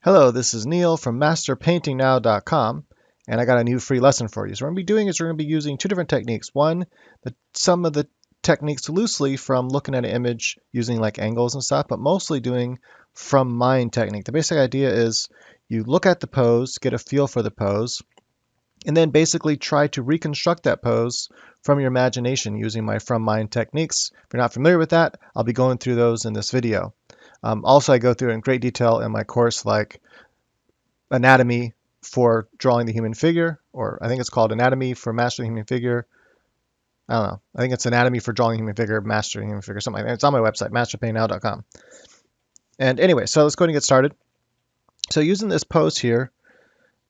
Hello, this is Neil from masterpaintingnow.com, and I got a new free lesson for you. So what we're going to be doing is we're going to be using two different techniques. One, some of the techniques loosely from looking at an image using like angles and stuff, but mostly doing from mind technique. The basic idea is you look at the pose, get a feel for the pose, and then basically try to reconstruct that pose from your imagination using my from mind techniques. If you're not familiar with that, I'll be going through those in this video. Also, I go through in great detail in my course, like anatomy for drawing the human figure, or I think it's called anatomy for mastering the human figure. I don't know. I think it's anatomy for drawing the human figure, mastering the human figure, something like that. It's on my website, masterpaintnow.com. And anyway, so let's go ahead and get started. So using this pose here,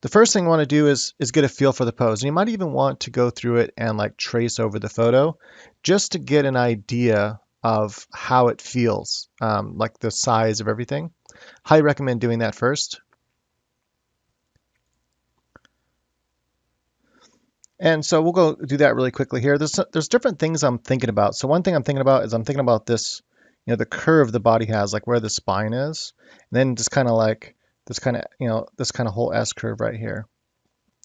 the first thing I want to do is get a feel for the pose. And you might even want to go through it and like trace over the photo just to get an idea of how it feels, like the size of everything. Highly recommend doing that first. And so we'll go do that really quickly here. There's different things I'm thinking about. So one thing I'm thinking about is I'm thinking about this, the curve the body has, like where the spine is, and then just kind of like this kind of whole S curve right here.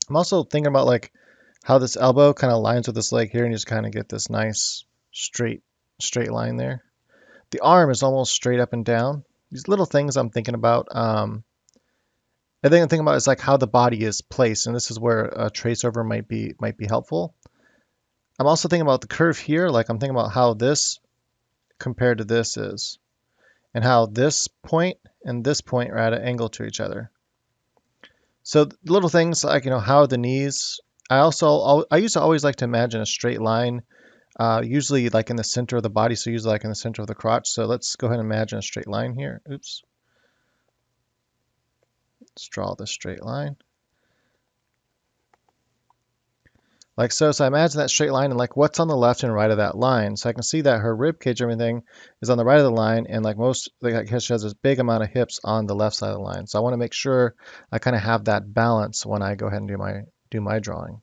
I'm also thinking about like how this elbow kind of lines with this leg here, and you just kind of get this nice straight line there. The arm is almost straight up and down. These little things I'm thinking about. The thing I'm thinking about is like how the body is placed, and this is where a trace over might be helpful. I'm also thinking about the curve here, like I'm thinking about how this compared to this is, and how this point and this point are at an angle to each other. So little things like how the knees. I used to always like to imagine a straight line, usually like in the center of the body, so usually like in the center of the crotch. So let's go ahead and imagine a straight line here. Oops. Let's draw the straight line. Like so. So I imagine that straight line and like what's on the left and right of that line. So I can see that her rib cage, everything is on the right of the line, and like she has this big amount of hips on the left side of the line. So I want to make sure I kind of have that balance when I go ahead and do my drawing.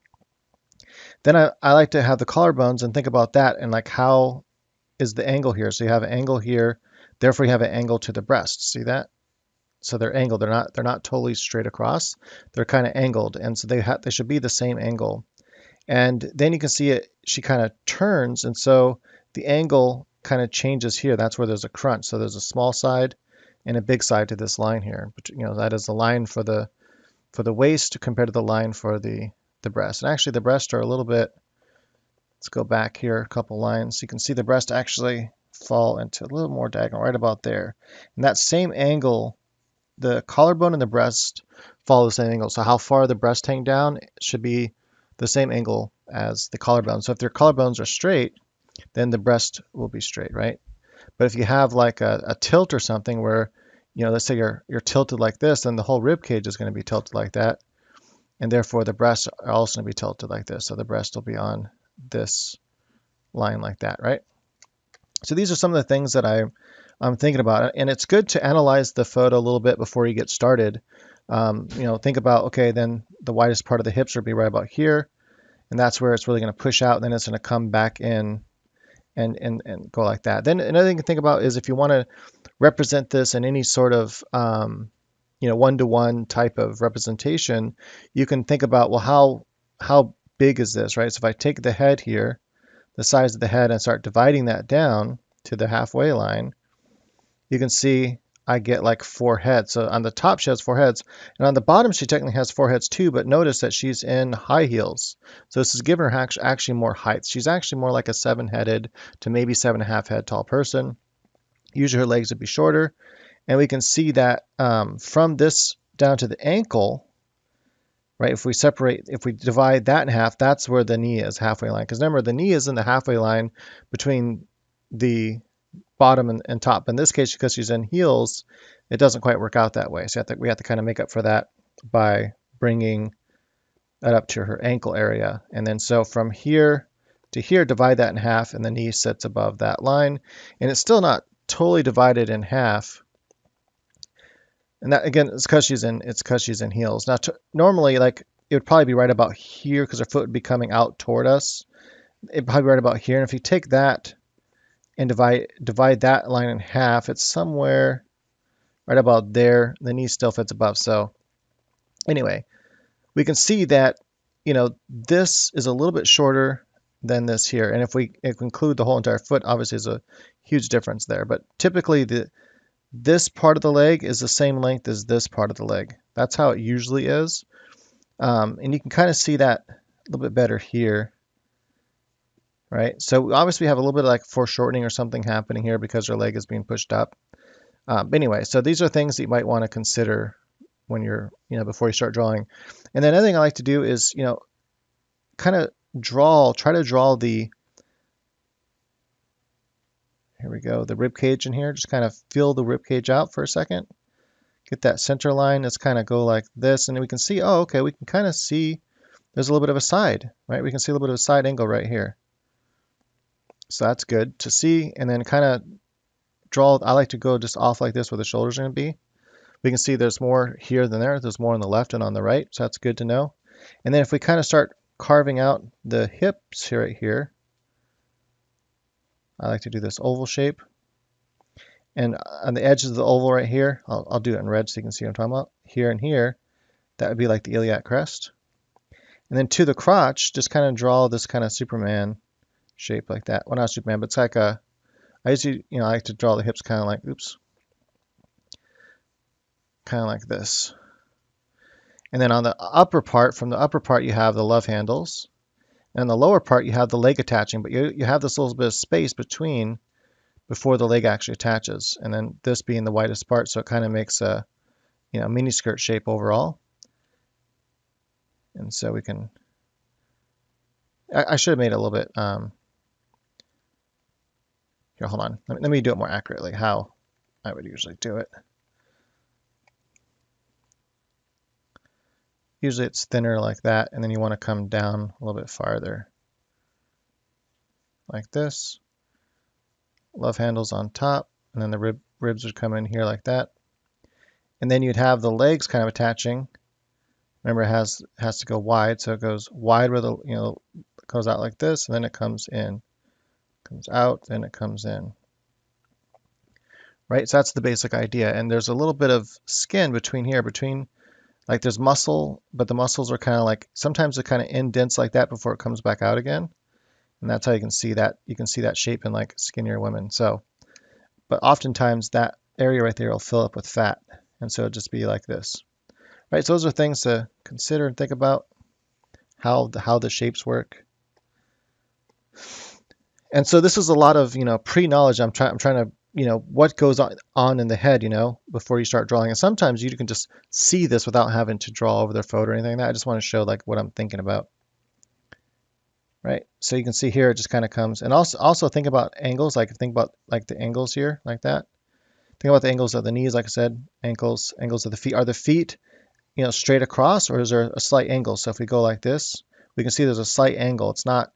Then I like to have the collarbones and think about that and like how is the angle here. So you have an angle here, therefore you have an angle to the breast. See that? So they're angled. They're not totally straight across. They're kind of angled, and so they should be the same angle. And then you can see it. She kind of turns, and so the angle kind of changes here. That's where there's a crunch. So there's a small side and a big side to this line here. But that is the line for the waist compared to the line for the breast. And actually, the breasts are a little bit. Let's go back here a couple lines. You can see the breast actually fall into a little more diagonal, right about there. And that same angle. The collarbone and the breast follow the same angle. So how far the breast hang down should be the same angle as the collarbone. So if their collarbones are straight, then the breast will be straight, right? But if you have like a tilt or something where, let's say you're tilted like this, then the whole rib cage is going to be tilted like that. And therefore the breasts are also going to be tilted like this. So the breast will be on this line like that, right? So these are some of the things that I'm thinking about it, and it's good to analyze the photo a little bit before you get started. Think about, okay, then the widest part of the hips will be right about here, and that's where it's really going to push out, and then it's going to come back in and go like that. Then another thing to think about is if you want to represent this in any sort of one-to-one type of representation, you can think about, well, how big is this, right? So if I take the head here, the size of the head, and start dividing that down to the halfway line, you can see I get like 4 heads. So on the top she has 4 heads, and on the bottom she technically has 4 heads too, but notice that she's in high heels. So this is giving her actually more height. She's actually more like a 7-headed to maybe 7.5 head tall person. Usually her legs would be shorter, and we can see that from this down to the ankle, right? If we divide that in half, that's where the knee is, halfway line. Because remember, the knee is in the halfway line between the bottom and top. In this case, because she's in heels, it doesn't quite work out that way. So we have to kind of make up for that by bringing that up to her ankle area. And then so from here to here, divide that in half, and the knee sits above that line. And it's still not totally divided in half. And that, again, it's because she's in heels. Now, normally, like, it would probably be right about here because her foot would be coming out toward us. It'd probably be right about here. And if you take that and divide that line in half, it's somewhere right about there. The knee still fits above. So anyway, we can see that, this is a little bit shorter than this here. And if we include the whole entire foot, obviously there's a huge difference there. But typically this part of the leg is the same length as this part of the leg. That's how it usually is. And you can kind of see that a little bit better here, right? So obviously we have a little bit of like foreshortening or something happening here because her leg is being pushed up. But anyway, so these are things that you might want to consider when you're, before you start drawing. And then another thing I like to do is, kind of try to draw the, here we go, the rib cage in here. Just kind of feel the rib cage out for a second. Get that center line. Let's kind of go like this, and then we can see, oh, okay, we can kind of see there's a little bit of a side, right? We can see a little bit of a side angle right here. So that's good to see. And then kind of draw, I like to go just off like this where the shoulders are going to be. We can see there's more here than there. There's more on the left and on the right, so that's good to know. And then if we kind of start carving out the hips here, right here, I like to do this oval shape. And on the edges of the oval right here, I'll do it in red so you can see what I'm talking about. Here and here, that would be like the iliac crest. And then to the crotch, just kind of draw this kind of Superman shape like that. Well, not Superman, but it's like I usually, I like to draw the hips kind of like, kind of like this. And then on the upper part, from the upper part, you have the love handles. And on the lower part, you have the leg attaching, but you have this little bit of space between before the leg actually attaches. And then this being the widest part, so it kind of makes a, mini skirt shape overall. And so we can, I should have made it a little bit, here, hold on. Let me do it more accurately, how I would usually do it. Usually it's thinner like that, and then you want to come down a little bit farther. Like this. Love handles on top, and then the ribs would come in here like that. And then you'd have the legs kind of attaching. Remember, it has to go wide, so it goes wide where the, it goes out like this, and then it comes in. Comes out, then it comes in. Right, so that's the basic idea. And there's a little bit of skin between here, like there's muscle, but the muscles are kind of like, sometimes it kind of indents like that before it comes back out again. And that's how you can see that. You can see that shape in like skinnier women. So, but oftentimes that area right there will fill up with fat. And so it'll just be like this. Right, so those are things to consider and think about, how the shapes work. And so this is a lot of, pre-knowledge. I'm trying to, what goes on in the head, before you start drawing. And sometimes you can just see this without having to draw over their photo or anything like that. I just want to show like what I'm thinking about. Right, so you can see here it just kind of comes. And also think about angles, think about like the angles here, like that. Think about the angles of the knees, like I said, angles of the feet. Are the feet, straight across, or is there a slight angle? So if we go like this, we can see there's a slight angle. It's not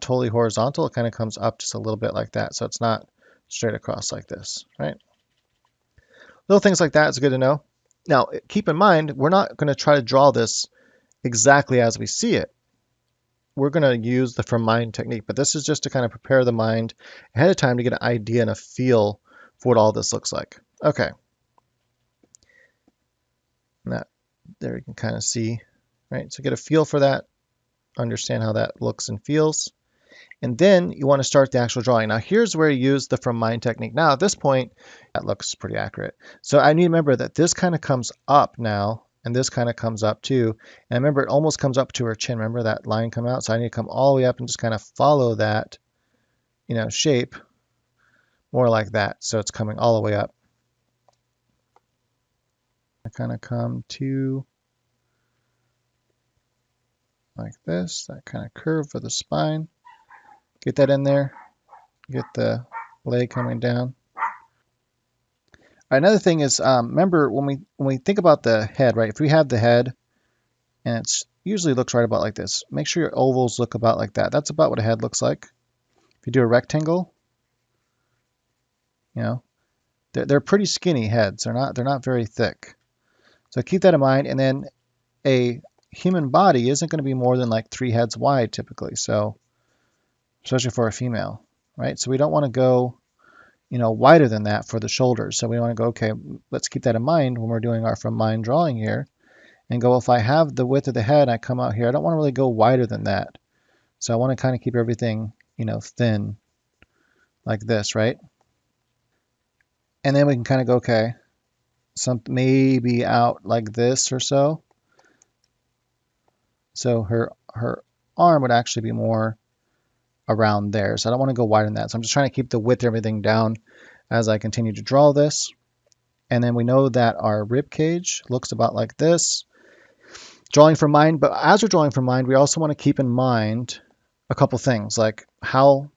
totally horizontal. It kind of comes up just a little bit like that. So it's not straight across like this, right? Little things like that is good to know. Now, keep in mind, we're not going to try to draw this exactly as we see it. We're going to use the from mind technique, but this is just to kind of prepare the mind ahead of time to get an idea and a feel for what all this looks like. Okay. And that, there you can kind of see, right? So get a feel for that, understand how that looks and feels. And then you want to start the actual drawing. Now here's where you use the from mind technique. Now at this point, that looks pretty accurate. So I need to remember that this kind of comes up now, and this kind of comes up too. And remember, it almost comes up to her chin. Remember that line come out? So I need to come all the way up and just kind of follow that, shape more like that. So it's coming all the way up. I kind of come to like this, that kind of curve for the spine. Get that in there. Get the leg coming down. Another thing is, remember when we think about the head, right? If we have the head, and it usually looks right about like this, make sure your ovals look about like that. That's about what a head looks like. If you do a rectangle, they're pretty skinny heads. They're not very thick. So keep that in mind. And then a human body isn't going to be more than like 3 heads wide typically. So especially for a female, right? So we don't want to go, wider than that for the shoulders. So we want to go, okay, let's keep that in mind when we're doing our from mind drawing here, and go, if I have the width of the head, I come out here, I don't want to really go wider than that. So I want to kind of keep everything, thin like this, right? And then we can kind of go, okay, something maybe out like this or so. So her arm would actually be more around there. So I don't want to go wider than that. So I'm just trying to keep the width of everything down as I continue to draw this. And then we know that our rib cage looks about like this. Drawing from mind, but as we're drawing from mind, we also want to keep in mind a couple things, like how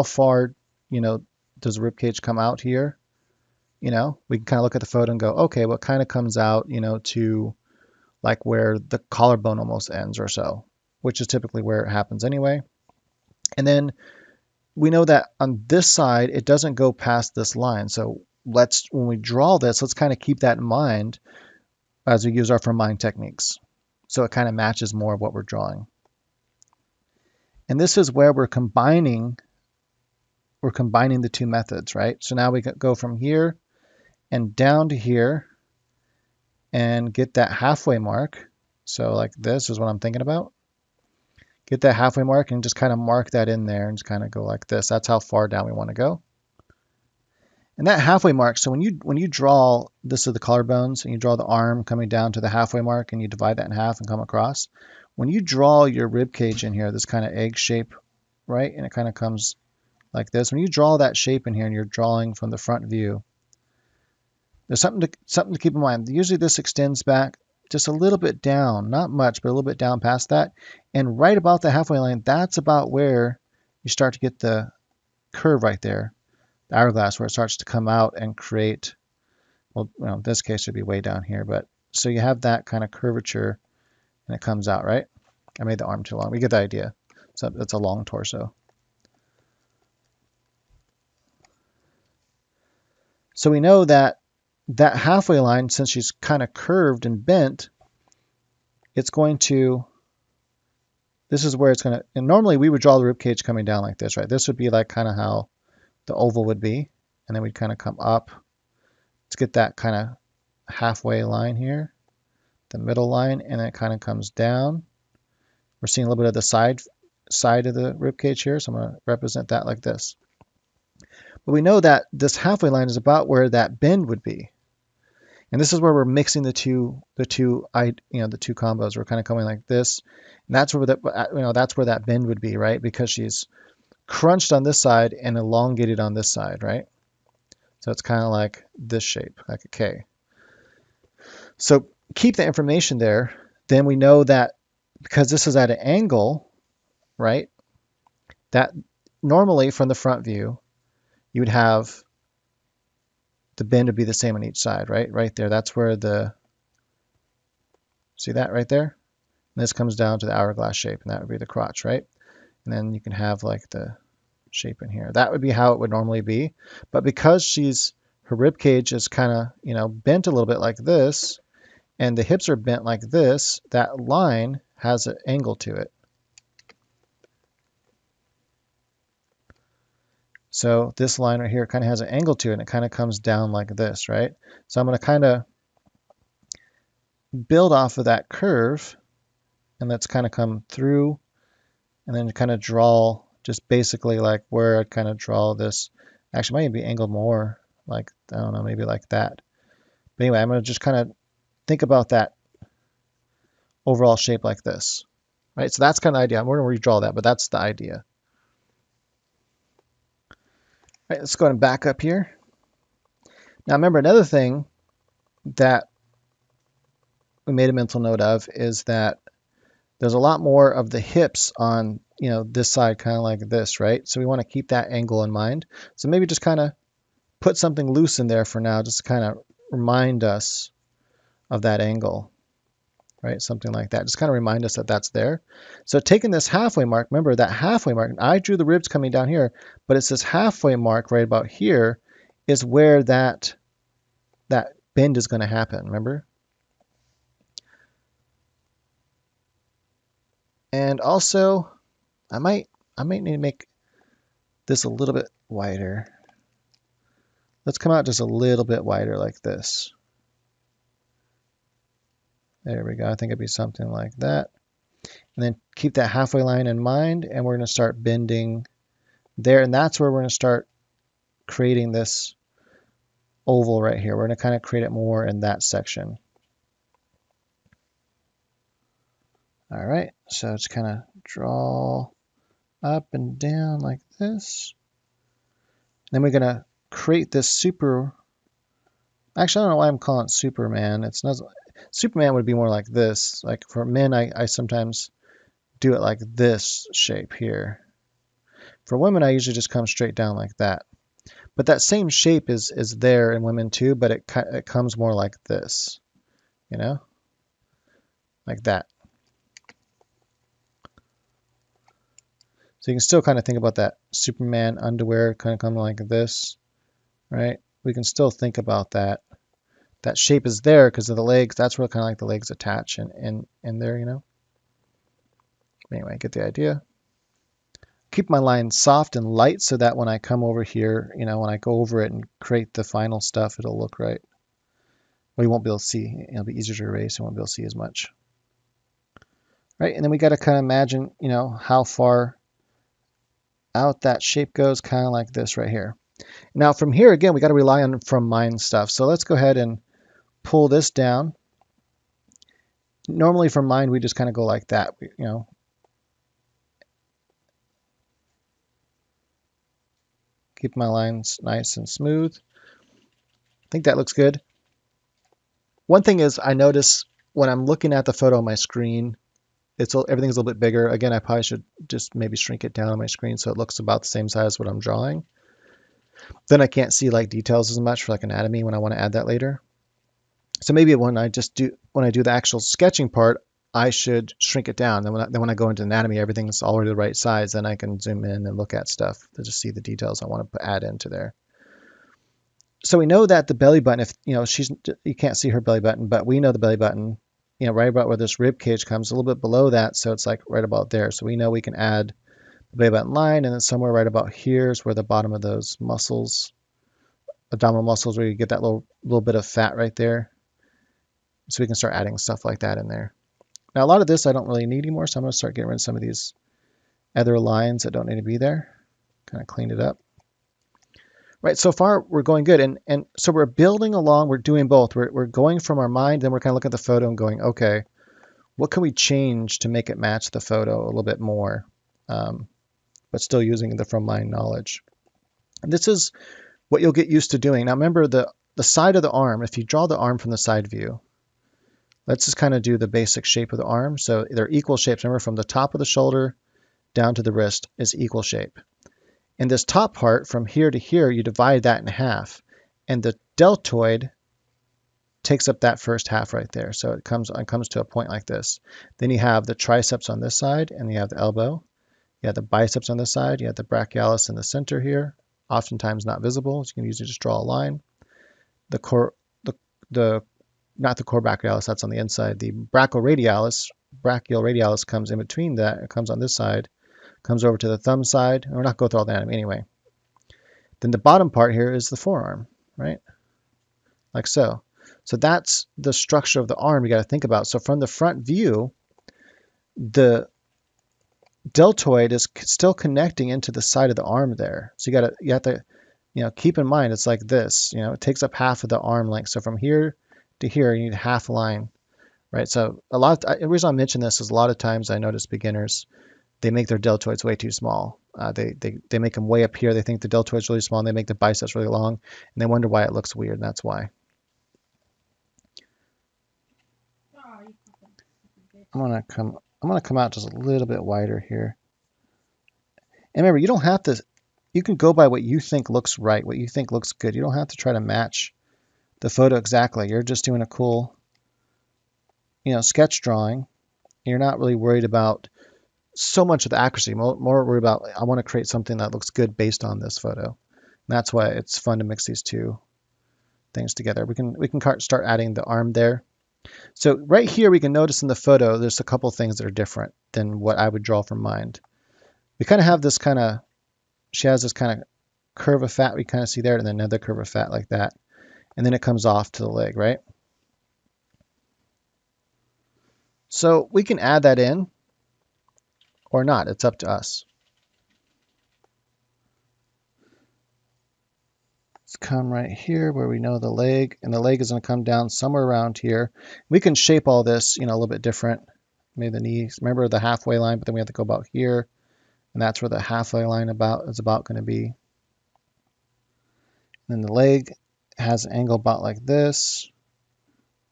far, does the rib cage come out here? We can kind of look at the photo and go, okay, what kind of comes out, to like where the collarbone almost ends or so, which is typically where it happens anyway. And then we know that on this side, it doesn't go past this line. So when we draw this, let's kind of keep that in mind as we use our from mind techniques. So it kind of matches more of what we're drawing. And this is where we're combining the two methods, right? So now we go from here and down to here and get that halfway mark. So like this is what I'm thinking about. Get that halfway mark and just kind of mark that in there and just kind of go like this. That's how far down we want to go. And that halfway mark, so when you draw, this is the collarbones, and you draw the arm coming down to the halfway mark and you divide that in half and come across. When you draw your rib cage in here, this kind of egg shape, right? And it kind of comes like this. When you draw that shape in here and you're drawing from the front view, there's something to keep in mind. Usually this extends back just a little bit down, not much, but a little bit down past that. And right about the halfway line, that's about where you start to get the curve right there, the hourglass, where it starts to come out and create, well, in this case, it would be way down here. But so you have that kind of curvature and it comes out, right? I made the arm too long. We get the idea. So that's a long torso. So we know that halfway line, since she's kind of curved and bent, it's going to, this is where it's going to, and normally we would draw the rib cage coming down like this, right? This would be like kind of how the oval would be. And then we'd kind of come up. Let's get that kind of halfway line here, the middle line, and then it kind of comes down. We're seeing a little bit of the side of the rib cage here, so I'm going to represent that like this. But we know that this halfway line is about where that bend would be. And this is where we're mixing the two combos. We're kind of coming like this, and that's where that's where that bend would be, right? Because she's crunched on this side and elongated on this side, right? So it's kind of like this shape, like a K. So keep the information there. Then we know that because this is at an angle, right? That normally from the front view, you would have the bend would be the same on each side, right? Right there. That's where see that right there? And this comes down to the hourglass shape, and that would be the crotch, right? And then you can have like the shape in here. That would be how it would normally be. But because her rib cage is kind of, bent a little bit like this, and the hips are bent like this, that line has an angle to it. So this line right here kind of has an angle to it, and it kind of comes down like this, right? So I'm going to kind of build off of that curve, and let's kind of come through, and then kind of draw just basically like where I'd kind of draw this. Actually, it might be angled more, like, I don't know, maybe like that. But anyway, I'm going to just kind of think about that overall shape like this, right? So that's kind of the idea. I'm going to redraw that, but that's the idea. All right, let's go ahead and back up here. Now remember, another thing that we made a mental note of is that there's a lot more of the hips on, this side, kind of like this, right? So we want to keep that angle in mind. So maybe just kind of put something loose in there for now, just to kind of remind us of that angle, right? Something like that. Just kind of remind us that that's there. So taking this halfway mark, remember that halfway mark, I drew the ribs coming down here, but it's this halfway mark right about here is where that bend is going to happen, remember? And also, I might need to make this a little bit wider. Let's come out just a little bit wider like this. There we go. I think it'd be something like that. And then keep that halfway line in mind, and we're going to start bending there, and that's where we're going to start creating this oval right here. We're going to kind of create it more in that section. All right, so just kind of draw up and down like this. Then we're going to create this super, actually I don't know why I'm calling it Superman. It's not, Superman would be more like this. Like for men, I sometimes do it like this shape here. For women, I usually just come straight down like that. But that same shape is there in women too, but it comes more like this, you know, like that. So you can still kind of think about that Superman underwear kind of coming like this, right? We can still think about that. That shape is there because of the legs. That's where kind of like the legs attach in there, you know. Anyway, get the idea. Keep my line soft and light so that when I come over here, you know, when I go over it and create the final stuff, it'll look right. Well, you won't be able to see. It'll be easier to erase. You won't be able to see as much. Right, and then we got to kind of imagine, you know, how far out that shape goes, kind of like this right here. Now from here, again, we got to rely on from mind stuff. So let's go ahead and pull this down. Normally from mind, we just kind of go like that, you know. Keep my lines nice and smooth. I think that looks good. One thing is I notice when I'm looking at the photo on my screen, everything's a little bit bigger. Again, I probably should just maybe shrink it down on my screen so it looks about the same size as what I'm drawing. Then I can't see like details as much for like anatomy when I want to add that later. So maybe when I do the actual sketching part, I should shrink it down. Then when I go into anatomy, everything's already the right size. Then I can zoom in and look at stuff to just see the details I want to add into there. So we know that the belly button, if you know you can't see her belly button, but we know the belly button, you know, right about where this rib cage comes, a little bit below that, so it's like right about there. So we know we can add the belly button line, and then somewhere right about here is where the bottom of those muscles, abdominal muscles, where you get that little bit of fat right there. So we can start adding stuff like that in there. Now a lot of this I don't really need anymore, so I'm going to start getting rid of some of these other lines that don't need to be there. Kind of clean it up. Right, so far we're going good, and so we're building along. We're doing both. We're going from our mind, then we're kind of looking at the photo and going, okay, what can we change to make it match the photo a little bit more, but still using the from mind knowledge. And this is what you'll get used to doing. Now remember the side of the arm. If you draw the arm from the side view, let's just kind of do the basic shape of the arm. So they're equal shapes. Remember, from the top of the shoulder down to the wrist is equal shape. And this top part from here to here, you divide that in half, and the deltoid takes up that first half right there. So it comes to a point like this. Then you have the triceps on this side, and you have the elbow. You have the biceps on this side. You have the brachialis in the center here, oftentimes not visible. So you can usually just draw a line. The not the core brachialis, that's on the inside. The brachial radialis comes in between that. It comes on this side. Comes over to the thumb side, and we're not going through all the anatomy anyway. Then the bottom part here is the forearm, right? Like so. So that's the structure of the arm you got to think about. So from the front view, the deltoid is still connecting into the side of the arm there. So you have to, you know, keep in mind it's like this. You know, it takes up half of the arm length. So from here to here, you need half a line, right? So the reason I mention this is a lot of times I notice beginners, they make their deltoids way too small. They make them way up here. They think the deltoid's really small, and they make the biceps really long, and they wonder why it looks weird, and that's why. I'm gonna come out just a little bit wider here. And remember, you don't have to. You can go by what you think looks right, what you think looks good. You don't have to try to match the photo exactly. You're just doing a cool, you know, sketch drawing. You're not really worried about so much of the accuracy, more worried about, I want to create something that looks good based on this photo. And that's why it's fun to mix these two things together. We can start adding the arm there. So right here we can notice in the photo there's a couple things that are different than what I would draw from mind. We kind of have this she has this kind of curve of fat we kind of see there, and then another curve of fat like that. And then it comes off to the leg, right? So we can add that in or not. It's up to us. Let's come right here where we know the leg, and the leg is going to come down somewhere around here. We can shape all this, you know, a little bit different. Maybe the knees, remember the halfway line, but then we have to go about here, and that's where the halfway line is about going to be. And then the leg has an angle about like this,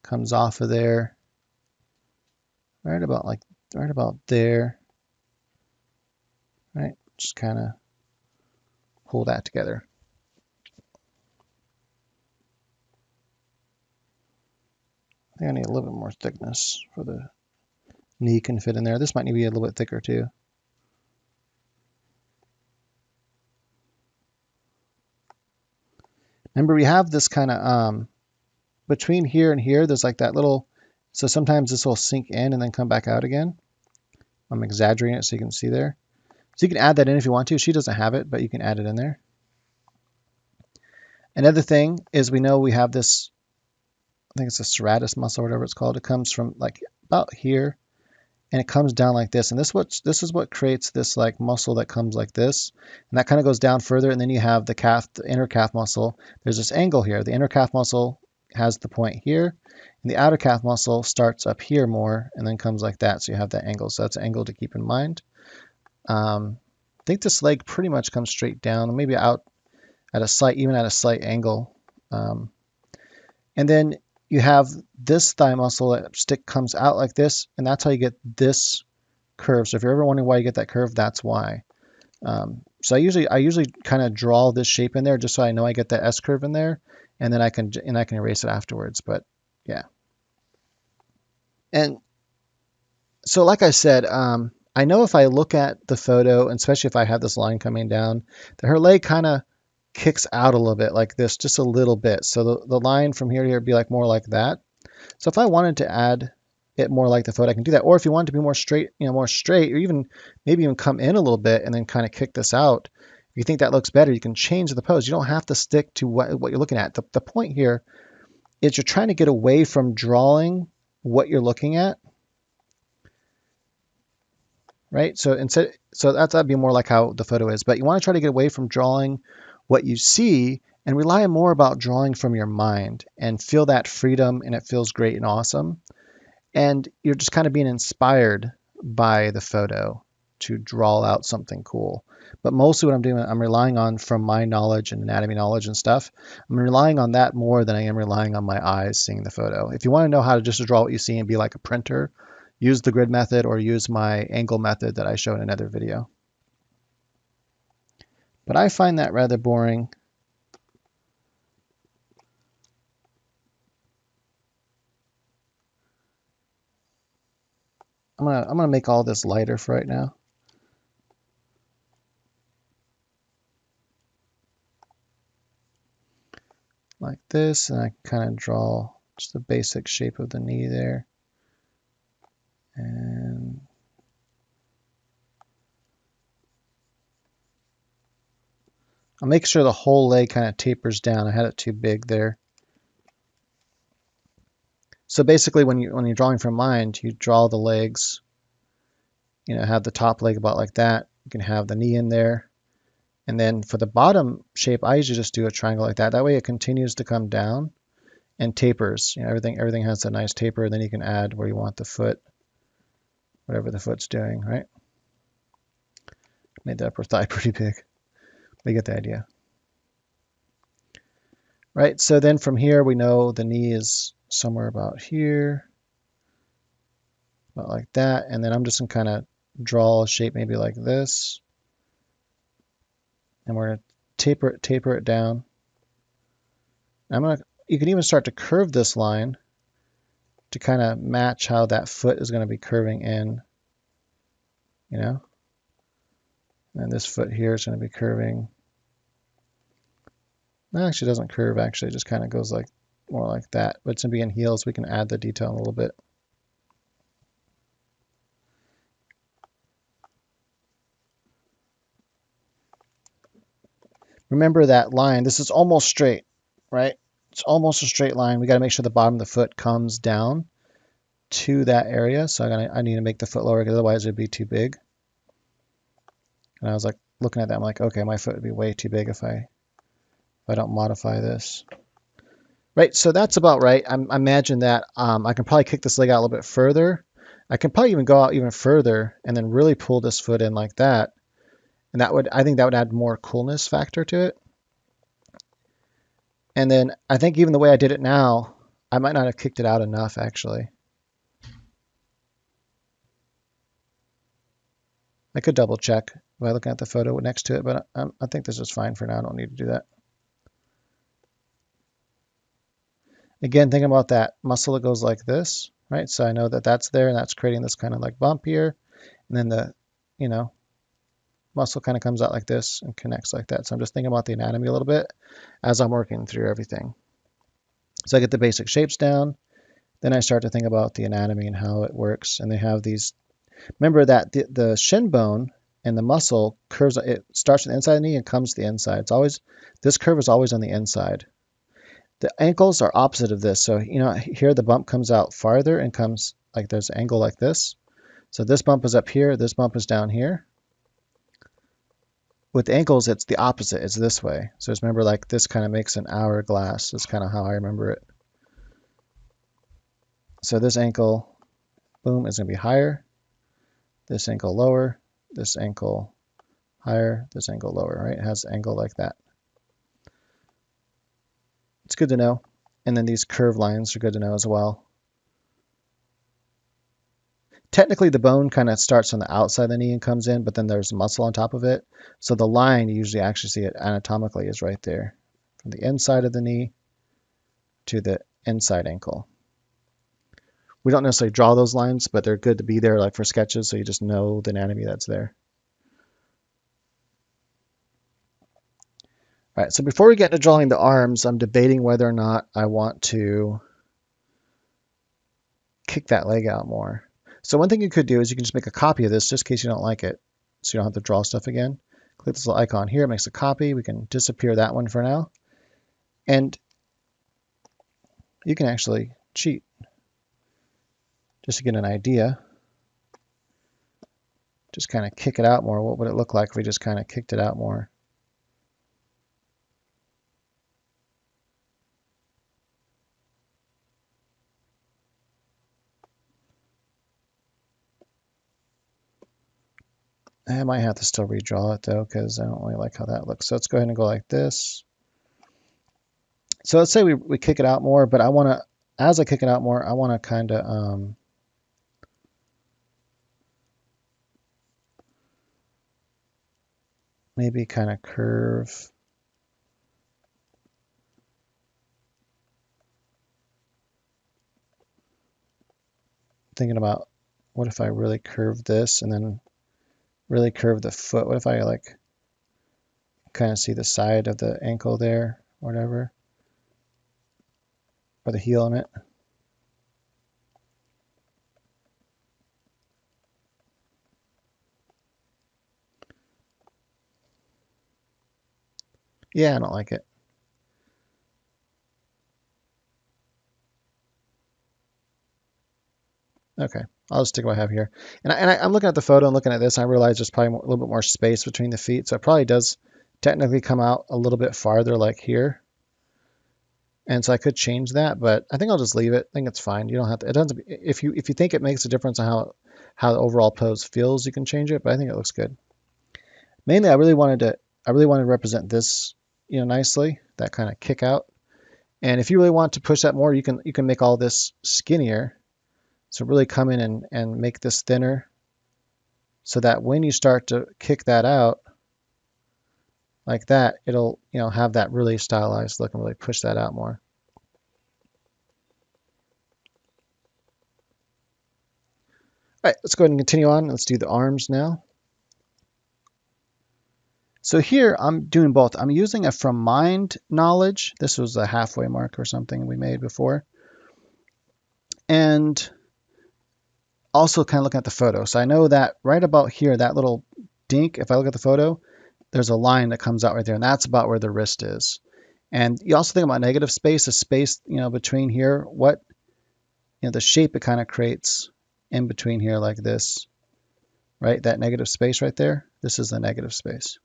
comes off of there, right about there, right? Just kind of pull that together. I think I need a little bit more thickness for the knee can fit in there. This might need to be a little bit thicker too. Remember, we have this kind of between here and here, there's like that little, so sometimes this will sink in and then come back out again. I'm exaggerating it so you can see there. So you can add that in if you want to. She doesn't have it, but you can add it in there. Another thing is we know we have this, I think it's a Stratus muscle or whatever it's called. It comes from like about here and it comes down like this. And this is what creates this like muscle that comes like this. And that kind of goes down further. And then you have the calf, the inner calf muscle. There's this angle here. The inner calf muscle has the point here. And the outer calf muscle starts up here more and then comes like that. So you have that angle. So that's an angle to keep in mind. I think this leg pretty much comes straight down, maybe out at a slight, even at a slight angle. And then you have this thigh muscle that stick comes out like this, and that's how you get this curve. So if you're ever wondering why you get that curve, that's why. So I usually kind of draw this shape in there just so I know I get that S curve in there, and then I can erase it afterwards. But yeah. And so like I said, I know if I look at the photo, and especially if I have this line coming down, that her leg kind of kicks out a little bit like this, just a little bit. So the line from here to here would be like more like that. So if I wanted to add it more like the photo, I can do that. Or if you want it to be more straight, or even maybe even come in a little bit and then kind of kick this out. If you think that looks better, you can change the pose. You don't have to stick to what you're looking at. The point here is you're trying to get away from drawing what you're looking at. Right? So that'd be more like how the photo is. But you want to try to get away from drawing what you see and rely more about drawing from your mind and feel that freedom, and it feels great and awesome. And you're just kind of being inspired by the photo to draw out something cool. But mostly what I'm doing, I'm relying on from my knowledge and anatomy knowledge and stuff. I'm relying on that more than I am relying on my eyes seeing the photo. If you want to know how to just draw what you see and be like a printer, use the grid method or use my angle method that I show in another video. But I find that rather boring. I'm gonna make all this lighter for right now. Like this, and I kind of draw just the basic shape of the knee there. And I'll make sure the whole leg kind of tapers down. I had it too big there. So basically when you're drawing from mind, you draw the legs, have the top leg about like that. You can have the knee in there. And then for the bottom shape, I usually just do a triangle like that. That way it continues to come down and tapers. Everything has a nice taper, and then you can add where you want the foot, whatever the foot's doing, right? Made the upper thigh pretty big. But you get the idea. Right, so then from here we know the knee is somewhere about here, about like that, and then I'm just gonna kind of draw a shape maybe like this, and we're gonna taper it down. You can even start to curve this line to kind of match how that foot is going to be curving in, and this foot here is going to be curving. It actually doesn't curve, actually, it just kind of goes like more like that. But it's going to be in heels, we can add the detail a little bit. remember that line. This is almost straight, right? It's almost a straight line. We got to make sure the bottom of the foot comes down to that area. So I need to make the foot lower because otherwise it'd be too big. And I was like looking at that, I'm like, okay, my foot would be way too big if I don't modify this. Right, so that's about right. I imagine that I can probably kick this leg out a little bit further. I can probably even go out even further and then really pull this foot in like that. And I think that would add more coolness factor to it. And then I think even the way I did it now, I might not have kicked it out enough actually. I could double check by looking at the photo next to it, but I think this is fine for now. I don't need to do that. Again, thinking about that muscle that goes like this, right? So I know that that's there and that's creating this kind of like bump here. And then the, muscle kind of comes out like this and connects like that. So I'm just thinking about the anatomy a little bit as I'm working through everything. So I get the basic shapes down. Then I start to think about the anatomy and how it works. And they have these, remember that the shin bone and the muscle curves, it starts on the inside of the knee and comes to the inside. It's always, this curve is always on the inside. The ankles are opposite of this. So, here the bump comes out farther and comes like there's an angle like this. So this bump is up here, this bump is down here. With ankles, it's the opposite. It's this way. So just remember, like this kind of makes an hourglass. That's kind of how I remember it. So this ankle, boom, is going to be higher. This ankle lower. This ankle higher. This ankle lower, right? It has an angle like that. It's good to know. And then these curved lines are good to know as well. Technically, the bone kind of starts on the outside of the knee and comes in, but then there's muscle on top of it. So the line, you usually actually see it anatomically, is right there. From the inside of the knee to the inside ankle. We don't necessarily draw those lines, but they're good to be there like for sketches, so you just know the anatomy that's there. All right, so before we get into drawing the arms, I'm debating whether or not I want to kick that leg out more. So one thing you could do is you can just make a copy of this just in case you don't like it, so you don't have to draw stuff again. Click this little icon here, it makes a copy. We can disappear that one for now. And you can actually cheat just to get an idea. Just kind of kick it out more. What would it look like if we just kind of kicked it out more? I might have to still redraw it though, because I don't really like how that looks. So let's go ahead and go like this. So let's say we kick it out more, but I want to, as I kick it out more, I want to kind of maybe kind of curve. Thinking about what if I really curve this and then really curve the foot? What if I like kind of see the side of the ankle there, whatever, or the heel on it? Yeah, I don't like it. Okay, I'll just stick what I have here. And I'm looking at the photo and looking at this, and I realize there's probably a little bit more space between the feet, so it probably does technically come out a little bit farther like here. And so I could change that, but I think I'll just leave it. I think it's fine. You don't have to, it doesn't, if you think it makes a difference on how the overall pose feels, you can change it, but I think it looks good. Mainly I really wanted to represent this, nicely, that kind of kick out. And if you really want to push that more, you can make all this skinnier. So really come in and make this thinner so that when you start to kick that out like that, it'll have that really stylized look and really push that out more. All right, let's go ahead and continue on. Let's do the arms now. So here I'm doing both. I'm using a from mind knowledge. This was a halfway mark or something we made before. And also kind of looking at the photo. So I know that right about here, that little dink, if I look at the photo, there's a line that comes out right there, and that's about where the wrist is. And you also think about negative space, the space, between here, what, the shape it kind of creates in between here like this, right? That negative space right there, this is the negative space.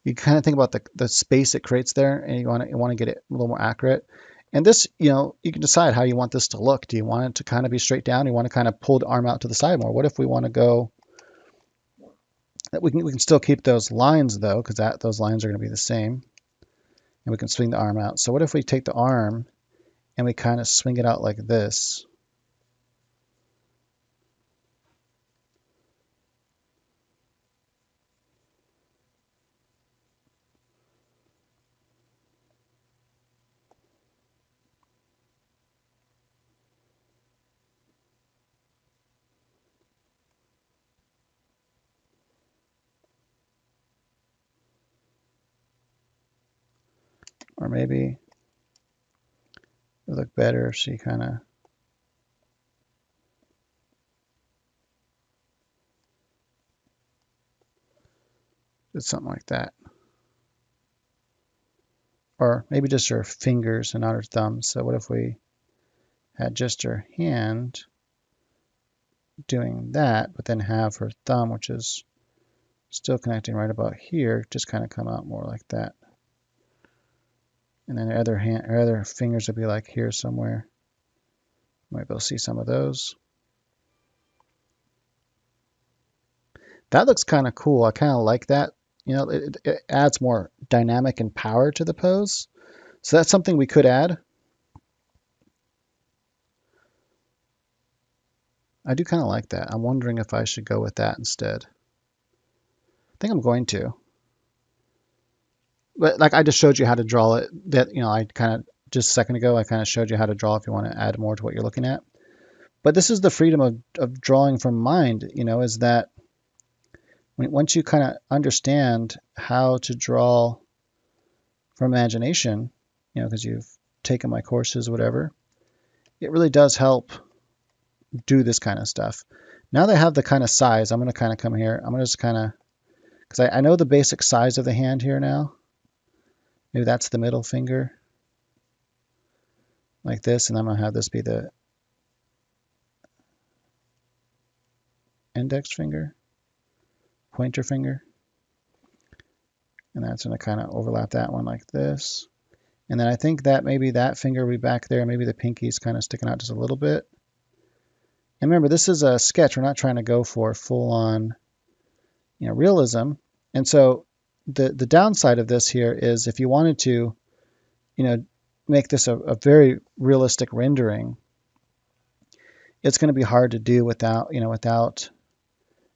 You kind of think about the space it creates there, and you want to get it a little more accurate. And this, you can decide how you want this to look. Do you want it to kind of be straight down? You want to kind of pull the arm out to the side more? What if we want to go, we can still keep those lines though, because those lines are going to be the same. And we can swing the arm out. So what if we take the arm and we kind of swing it out like this? Or maybe it would look better if she kind of did something like that. Or maybe just her fingers and not her thumbs. So what if we had just her hand doing that, but then have her thumb, which is still connecting right about here, just kind of come out more like that. And then her other fingers would be like here somewhere. You might be able to see some of those. That looks kind of cool. I kind of like that. It adds more dynamic and power to the pose. So that's something we could add. I do kind of like that. I'm wondering if I should go with that instead. I think I'm going to. But like I just showed you how to draw it. I kind of, just a second ago, I kind of showed you how to draw if you want to add more to what you're looking at. But this is the freedom of drawing from mind, is that once you kind of understand how to draw from imagination, because you've taken my courses, whatever, it really does help do this kind of stuff. Now that I have the kind of size, I'm going to kind of come here. I'm going to just kind of, because I know the basic size of the hand here now. Maybe that's the middle finger, like this, and I'm going to have this be the index finger, pointer finger. And that's going to kind of overlap that one like this. And then I think that maybe that finger will be back there. Maybe the pinky's kind of sticking out just a little bit. And remember, this is a sketch. We're not trying to go for full-on, realism. And so the downside of this here is if you wanted to, make this a very realistic rendering, it's going to be hard to do without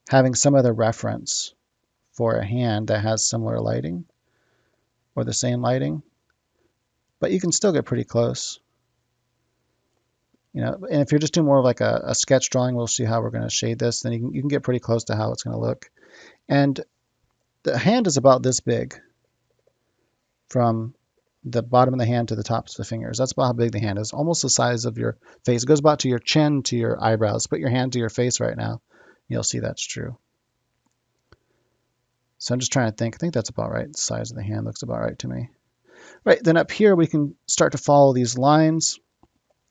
having some other reference for a hand that has similar lighting or the same lighting. But you can still get pretty close. And if you're just doing more of like a sketch drawing, we'll see how we're going to shade this, then you can get pretty close to how it's going to look. And the hand is about this big from the bottom of the hand to the tops of the fingers. That's about how big the hand is, almost the size of your face. It goes about to your chin, to your eyebrows. Put your hand to your face right now. You'll see that's true. So I'm just trying to think. I think that's about right. The size of the hand looks about right to me. Right, then up here we can start to follow these lines.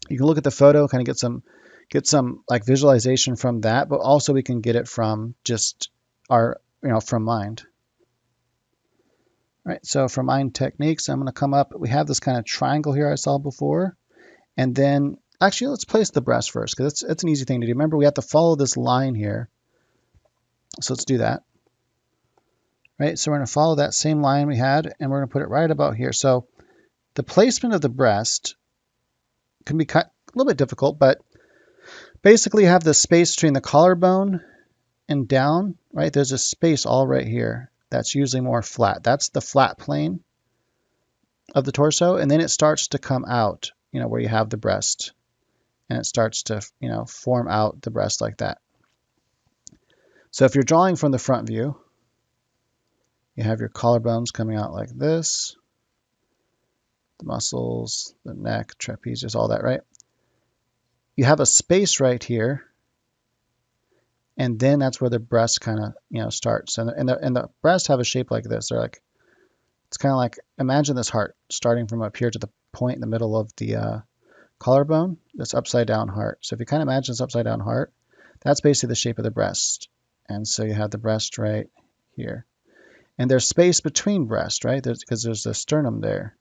You can look at the photo, kind of get some like visualization from that, but also we can get it from just our, from mind. All right, so for mind techniques, I'm going to come up. We have this kind of triangle here I saw before. And then, actually, let's place the breast first, because it's an easy thing to do. Remember, we have to follow this line here. So let's do that. Right, so we're going to follow that same line we had, and we're going to put it right about here. So the placement of the breast can be a little bit difficult, but basically you have the space between the collarbone and down, right? There's a space all right here that's usually more flat. That's the flat plane of the torso, and then it starts to come out, where you have the breast, and it starts to, form out the breast like that. So if you're drawing from the front view, you have your collarbones coming out like this, the muscles, the neck, trapezius, all that, right? You have a space right here, and then that's where the breast kind of, you know, starts. And the breasts have a shape like this. They're like, it's kind of like, imagine this heart starting from up here to the point in the middle of the collarbone, this upside down heart. So if you kind of imagine this upside down heart, that's basically the shape of the breast. And so you have the breast right here. And there's space between breast, right? Because there's a sternum there.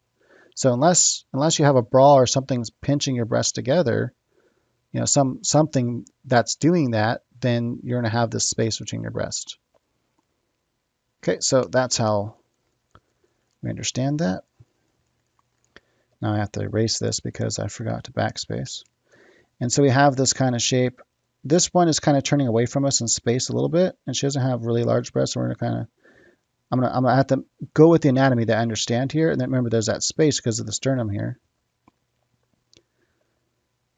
So unless you have a bra or something's pinching your breast together, you know, something that's doing that, then you're going to have this space between your breast. Okay, so that's how we understand that. Now I have to erase this because I forgot to backspace. And so we have this kind of shape. This one is kind of turning away from us in space a little bit, and she doesn't have really large breasts, so we're going to kind of, I'm gonna have to go with the anatomy that I understand here, and then remember there's that space because of the sternum here.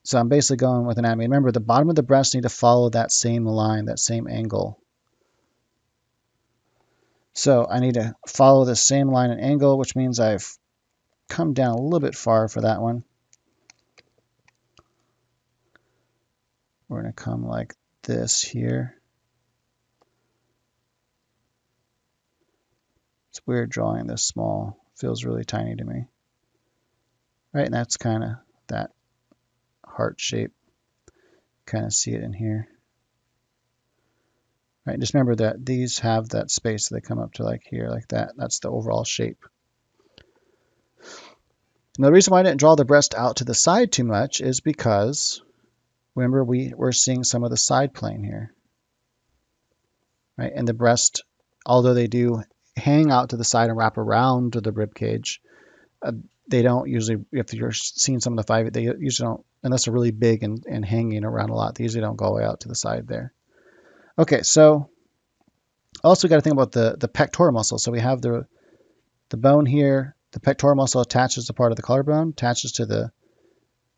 So I'm basically going with anatomy. Remember, the bottom of the breast need to follow that same line, that same angle. So I need to follow the same line and angle, which means I've come down a little bit far for that one. We're going to come like this here. It's weird drawing this small. Feels really tiny to me. Right, and that's kind of that heart shape. Kind of see it in here. Right, just remember that these have that space, so they come up to like here, like that. That's the overall shape. Now the reason why I didn't draw the breast out to the side too much is because, remember, we're seeing some of the side plane here. Right, and the breast, although they do hang out to the side and wrap around the rib cage, they don't usually, if you're seeing some of the 5, they usually don't, unless they're really big and hanging around a lot, they usually don't go all the way out to the side there. Okay, so also got to think about the pectoral muscle. So we have the bone here, the pectoral muscle attaches to part of the collarbone, attaches to the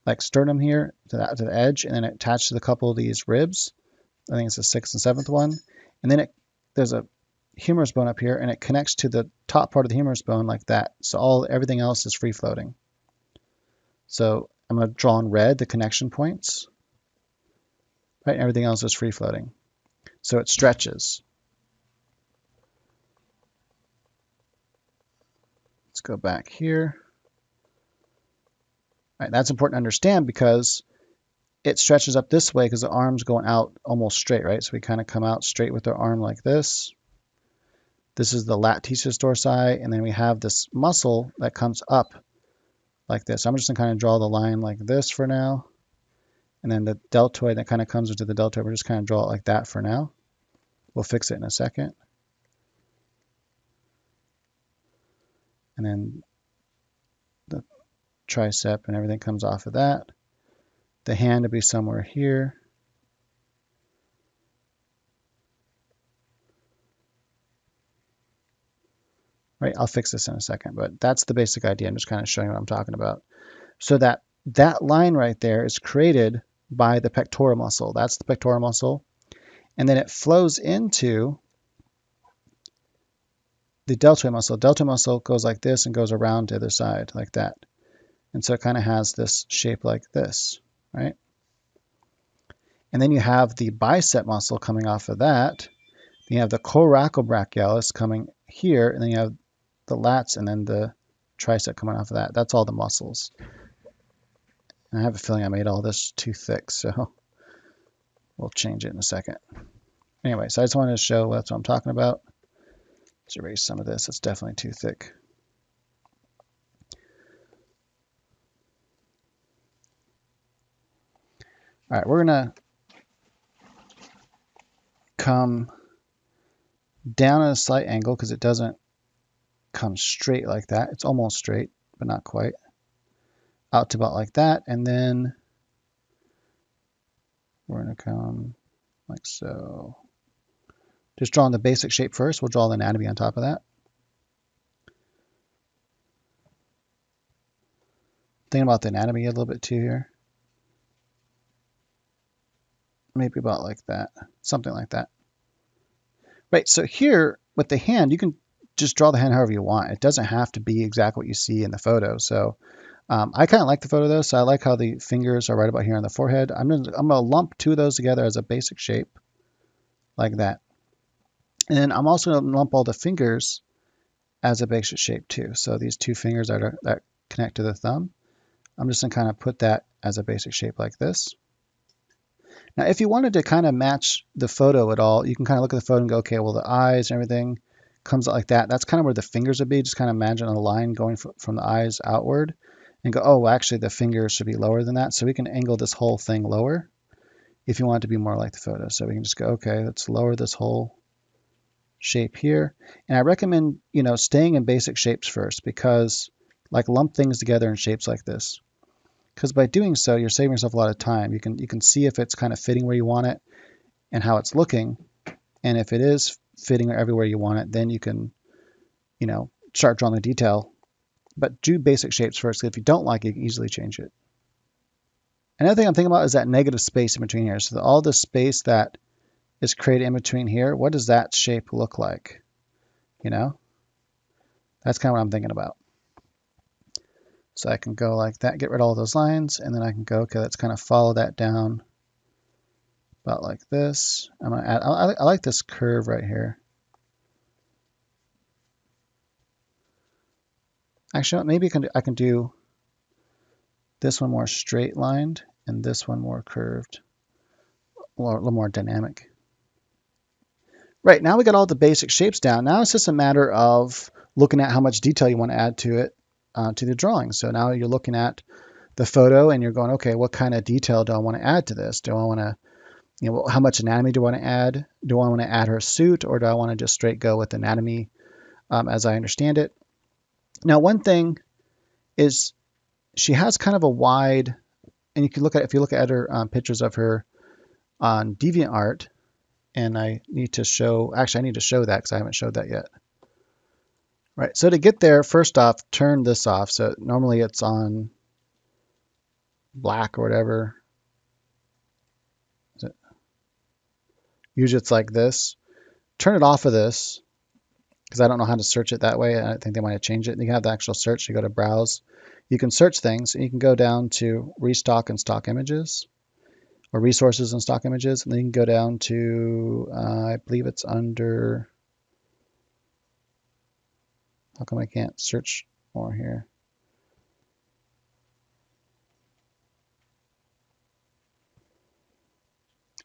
like sternum here, to the edge, and then it attaches to a couple of these ribs. I think it's the 6th and 7th one. And then there's a humerus bone up here, and it connects to the top part of the humerus bone like that. So everything else is free floating. So I'm going to draw in red the connection points. Right, everything else is free floating. So it stretches. Let's go back here. All right, that's important to understand because it stretches up this way because the arm's going out almost straight, right? So we kind of come out straight with our arm like this. This is the latissimus dorsi, and then we have this muscle that comes up like this. I'm just going to kind of draw the line like this for now. And then the deltoid that kind of comes into the deltoid, we're just kind of draw it like that for now. We'll fix it in a second. And then the tricep and everything comes off of that. The hand will be somewhere here. Right, I'll fix this in a second, but that's the basic idea. I'm just kind of showing what I'm talking about. So that line right there is created by the pectoral muscle. That's the pectoral muscle. And then it flows into the deltoid muscle. Deltoid muscle goes like this and goes around to the other side like that. And so it kind of has this shape like this, right? And then you have the bicep muscle coming off of that. Then you have the coracobrachialis coming here, and then you have the lats and then the tricep coming off of that. That's all the muscles. And I have a feeling I made all this too thick, so we'll change it in a second. Anyway, so I just wanted to show that's what I'm talking about. Let's erase some of this. It's definitely too thick. All right, we're going to come down at a slight angle because it doesn't come straight like that. It's almost straight, but not quite. Out to about like that, and then we're going to come like so. Just drawing the basic shape first. We'll draw the anatomy on top of that. Thinking about the anatomy a little bit too here. Maybe about like that, something like that. Right, so here with the hand, you can just draw the hand however you want. It doesn't have to be exactly what you see in the photo. So I kind of like the photo though, so I like how the fingers are right about here on the forehead. I'm gonna lump 2 of those together as a basic shape. like that. And then I'm also going to lump all the fingers as a basic shape too. So these two fingers that connect to the thumb, I'm just going to kind of put that as a basic shape like this. Now, if you wanted to kind of match the photo at all, you can kind of look at the photo and go, okay, well, the eyes and everything comes out like that. That's kind of where the fingers would be. Just kind of imagine a line going from the eyes outward and go, oh, well, actually, the fingers should be lower than that. So we can angle this whole thing lower if you want it to be more like the photo. So we can just go, okay, let's lower this whole shape here. And I recommend, staying in basic shapes first, because like lump things together in shapes like this. Because by doing so, you're saving yourself a lot of time. You can see if it's kind of fitting where you want it and how it's looking. And if it is fitting everywhere you want it, then you can, start drawing the detail. But do basic shapes first. If you don't like it, you can easily change it. Another thing I'm thinking about is that negative space in between here. So all the space that is created in between here, what does that shape look like? That's kind of what I'm thinking about. So I can go like that, get rid of all those lines, and then I can go, okay, let's kind of follow that down about like this. I'm gonna add, I like this curve right here. Actually, maybe I can do this one more straight lined and this one more curved, a little more dynamic. Right, now we got all the basic shapes down. Now it's just a matter of looking at how much detail you want to add to it, to the drawing. So now you're looking at the photo and you're going, okay, what kind of detail do I want to add to this? Do I want to, how much anatomy do I want to add? Do I want to add her suit, or do I want to just straight go with anatomy as I understand it? Now, one thing is she has kind of a wide, and you can look at, if you look at her pictures of her on DeviantArt, and I need to show that because I haven't showed that yet. Right, so to get there, first off, turn this off. So normally it's on black or whatever. Usually it's like this. Turn it off of this, because I don't know how to search it that way. I think they might have changed it. You have the actual search. You go to browse. You can search things, and you can go down to restock and stock images, or resources and stock images, and then you can go down to, I believe it's under, how come I can't search more here?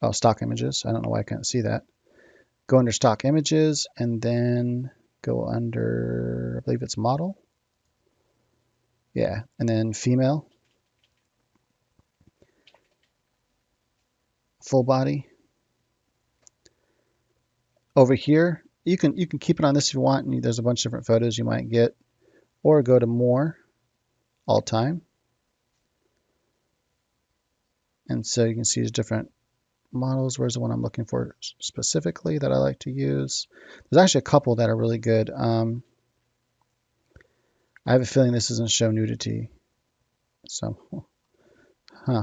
Oh, stock images. I don't know why I can't see that. Go under stock images, and then go under, I believe it's model. Yeah, and then female. Full body. Over here, you can keep it on this if you want, and there's a bunch of different photos you might get. Or go to more, all time. And so you can see these different models. Where's the one I'm looking for specifically that I like to use? There's actually a couple that are really good. I have a feeling this doesn't show nudity. So,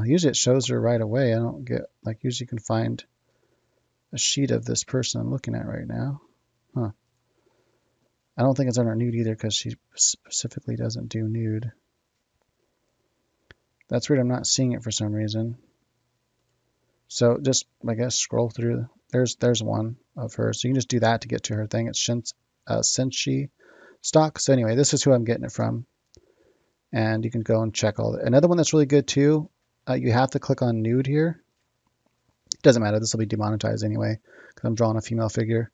usually it shows her right away. I don't get, like, usually you can find a sheet of this person I'm looking at right now. I don't think it's under nude either, because she specifically doesn't do nude. That's weird. I'm not seeing it for some reason. So just, I guess, scroll through. There's one of her. So you can just do that to get to her thing. It's Senshi stock. So anyway, this is who I'm getting it from. And you can go and check all that. Another one that's really good too, you have to click on nude here. Doesn't matter. This will be demonetized anyway, because I'm drawing a female figure.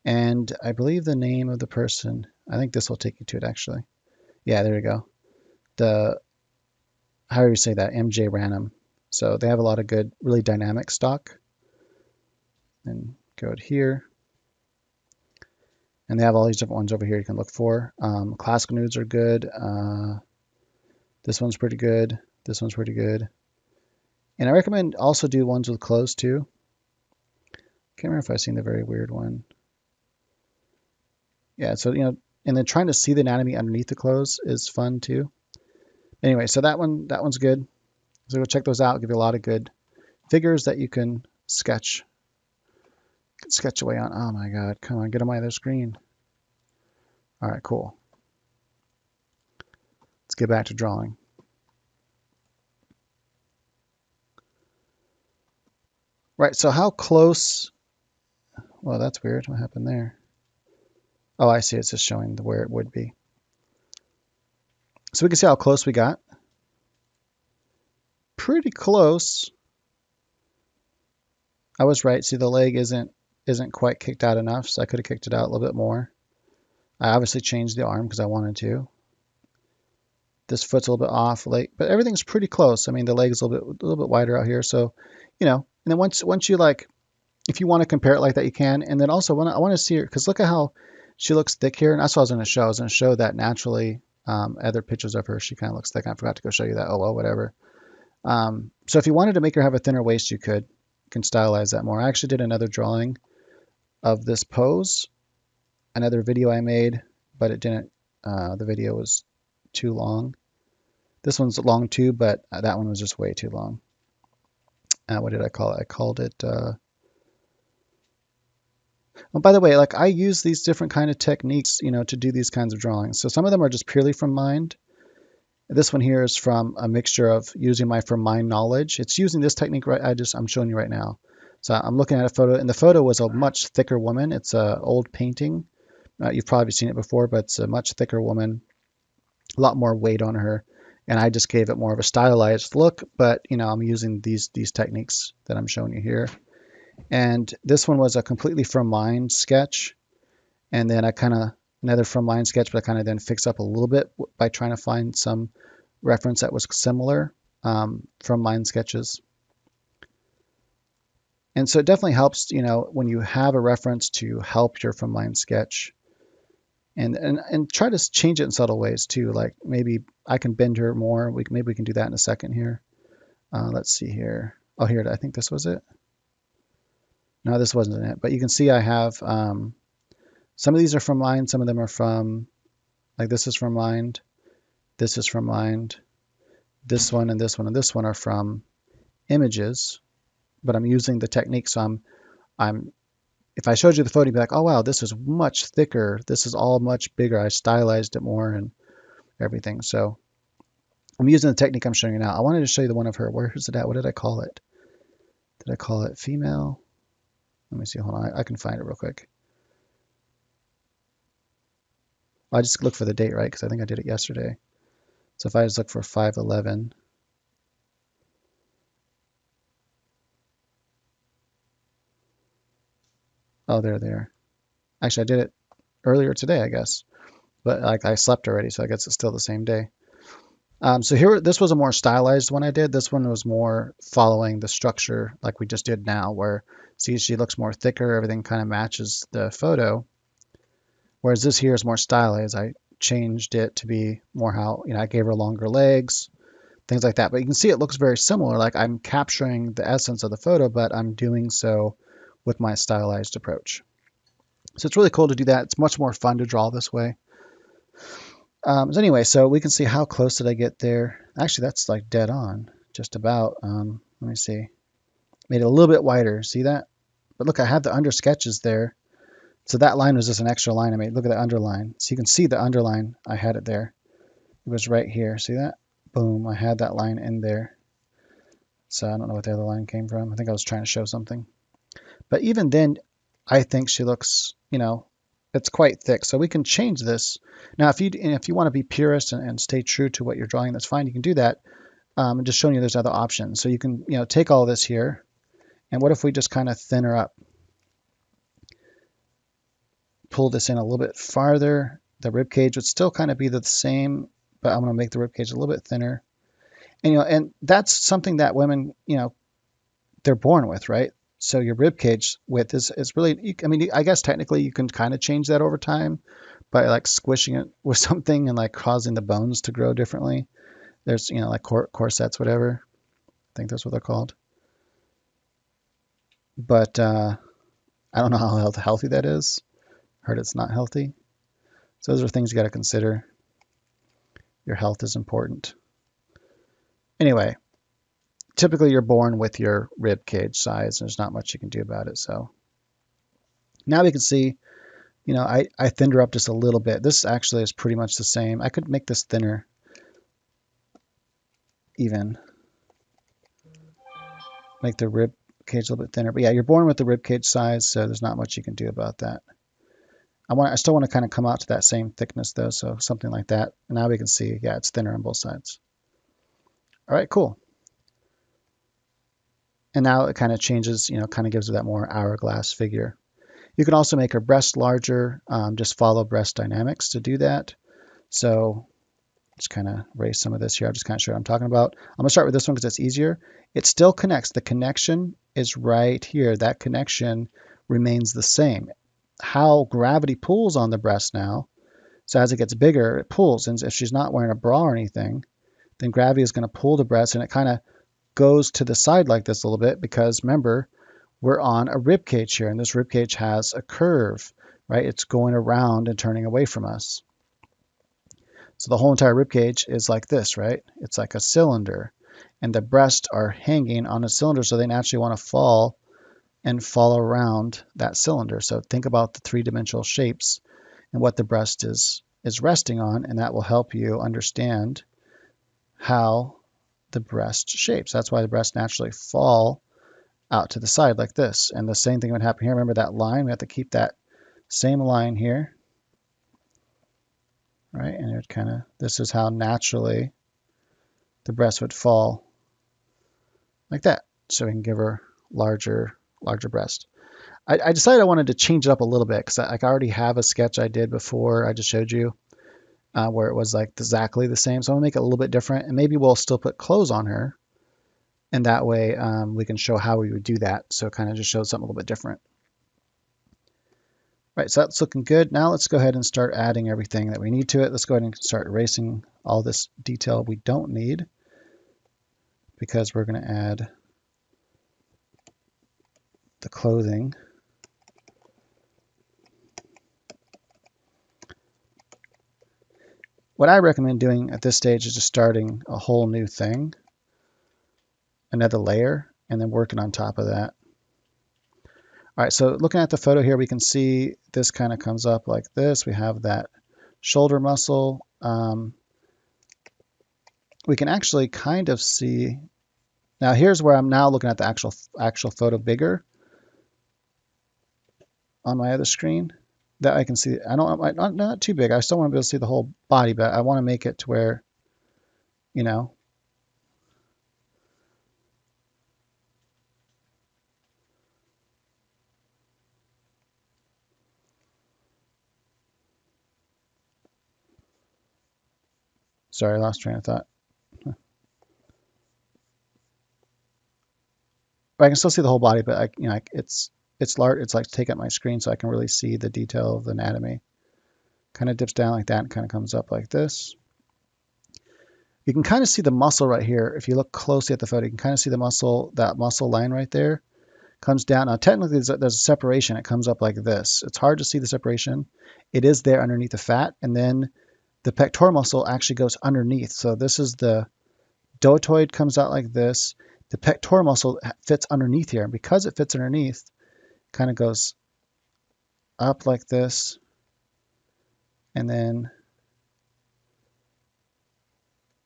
And I believe the name of the person, I think this will take you to it actually. Yeah, there you go. However you say that, MJ Random. So they have a lot of good, really dynamic stock. And go to here. And they have all these different ones over here you can look for. Classical nudes are good. This one's pretty good. This one's pretty good. And I recommend also do ones with clothes too. Can't remember if I've seen the very weird one. Yeah, so, and then trying to see the anatomy underneath the clothes is fun too. Anyway, so that one's good. So go check those out. It'll give you a lot of good figures that you can sketch away on. Oh my God, come on, get on my other screen. All right, cool. Let's get back to drawing. Right, so how close well, that's weird. What happened there? Oh, I see. It's just showing where it would be. So we can see how close we got. Pretty close. I was right. See, the leg isn't quite kicked out enough, so I could have kicked it out a little bit more. I obviously changed the arm because I wanted to. This foot's a little bit off, like, but everything's pretty close. I mean, the leg is a little bit wider out here, so you know. And then once you like, if you want to compare it like that, you can. And then also, I want to see her because look at how she looks thick here, and that's what I was going to show. I was going to show that naturally. Other pictures of her, she kind of looks thick. I forgot to go show you that. Oh well, whatever. So if you wanted to make her have a thinner waist, you can stylize that more. I actually did another drawing of this pose, another video I made, but it didn't. The video was too long. This one's long too, but that one was just way too long. What did I call it? I called it. Oh, by the way, like I use these different kind of techniques, to do these kinds of drawings. So some of them are just purely from mind. This one here is from a mixture of using my from mind knowledge. It's using this technique right. I'm showing you right now. So I'm looking at a photo, and the photo was a much thicker woman. It's an old painting. You've probably seen it before, but it's a much thicker woman, a lot more weight on her. And I just gave it more of a stylized look, but I'm using these techniques that I'm showing you here. And this one was a completely from mind sketch, and then I kind of another from mind sketch, but I kind of then fixed up a little bit by trying to find some reference that was similar from mind sketches. And so it definitely helps, when you have a reference to help your from mind sketch. And try to change it in subtle ways too. Like maybe I can bend her more. Maybe we can do that in a second here. Let's see here. Oh, here, I think this was it. No, this wasn't it. But you can see I have some of these are from mind. Some of them are from, like this is from mind. This is from mind. This one and this one and this one are from images. But I'm using the technique, so I'm if I showed you the photo, you'd be like, oh, wow, this is much thicker. This is all much bigger. I stylized it more and everything. So I'm using the technique I'm showing you now. I wanted to show you the one of her. Where is it at? What did I call it? Did I call it female? Let me see. Hold on. I can find it real quick. I just look for the date, right? Because I think I did it yesterday. So if I just look for 5/11. Oh, there. Actually, I did it earlier today, I guess. But like I slept already, so I guess it's still the same day. So here, this was a more stylized one I did. This one was more following the structure like we just did now, where see she looks more thicker. Everything kind of matches the photo. Whereas this here is more stylized. I changed it to be more how, I gave her longer legs, things like that. But you can see it looks very similar. Like I'm capturing the essence of the photo, but I'm doing so with my stylized approach. So it's really cool to do that. It's much more fun to draw this way. So anyway, so we can see how close did I get there. Actually, that's like dead on, just about. Let me see. Made it a little bit wider. See that? But look, I had the under sketches there. So that line was just an extra line I made. Look at the underline. So you can see the underline. I had it there. It was right here. See that? Boom. I had that line in there. So I don't know what the other line came from. I think I was trying to show something. But even then, I think she looks, it's quite thick. So we can change this. Now, if you want to be purist and stay true to what you're drawing, that's fine. You can do that. I'm just showing you there's other options. So you can, take all this here. And what if we just kind of thin her up? Pull this in a little bit farther. The rib cage would still kind of be the same, but I'm going to make the rib cage a little bit thinner. And and that's something that women, they're born with, right? So your rib cage width is really, I mean, I guess technically you can kind of change that over time by like squishing it with something and like causing the bones to grow differently. There's, like corsets, whatever. I think that's what they're called. But I don't know how healthy that is. Heard it's not healthy. So those are things you got to consider. Your health is important. Anyway, typically you're born with your rib cage size, and there's not much you can do about it. So now we can see, I thinned her up just a little bit. This actually is pretty much the same. I could make this thinner even. Make the rib cage a little bit thinner. But yeah, you're born with the rib cage size, so there's not much you can do about that. I still want to kind of come out to that same thickness though, so something like that. And now we can see, yeah, it's thinner on both sides. All right, cool. And now it kind of changes, kind of gives it that more hourglass figure. You can also make her breast larger, just follow breast dynamics to do that. So just kind of erase some of this here. I'll just kind of show what I'm talking about. I'm going to start with this one because it's easier. It still connects. The connection is right here. That connection remains the same. How gravity pulls on the breast now, so as it gets bigger, it pulls. And if she's not wearing a bra or anything, then gravity is going to pull the breast, and it kind of goes to the side like this a little bit because, remember, we're on a rib cage here, and this rib cage has a curve, right? It's going around and turning away from us. So the whole entire rib cage is like this, right? It's like a cylinder, and the breasts are hanging on a cylinder, so they naturally want to fall around that cylinder. So think about the three-dimensional shapes and what the breast is resting on, and that will help you understand how the breast shapes. That's why the breasts naturally fall out to the side like this. And the same thing would happen here. Remember that line? We have to keep that same line here. Right? And it would kind of, this is how naturally the breast would fall like that. So we can give her larger breast. I decided I wanted to change it up a little bit because I already have a sketch I did before I just showed you where it was like exactly the same. So I'm going to make it a little bit different, and maybe we'll still put clothes on her. And that way we can show how we would do that. So it kind of just shows something a little bit different. Right, so that's looking good. Now let's go ahead and start adding everything that we need to it. Let's go ahead and start erasing all this detail we don't need because we're going to add the clothing. What I recommend doing at this stage is just starting a whole new thing, another layer, and then working on top of that. All right, so looking at the photo here, we can see this kind of comes up like this. We have that shoulder muscle. We can actually kind of see. Now here's where I'm now looking at the actual photo bigger on my other screen. That I can see. I don't not too big. I still want to be able to see the whole body, but I want to make it to where, Sorry, I lost train of thought. I can still see the whole body, but it's large. It's like to take up my screen so I can really see the detail of the anatomy. Kind of dips down like that and kind of comes up like this. You can kind of see the muscle right here. If you look closely at the photo, you can kind of see the muscle, that muscle line right there comes down. Now, technically, there's a separation. It comes up like this. It's hard to see the separation. It is there underneath the fat, and then the pectoral muscle actually goes underneath. So this is the deltoid comes out like this. The pectoral muscle fits underneath here. And because it fits underneath, kind of goes up like this, and then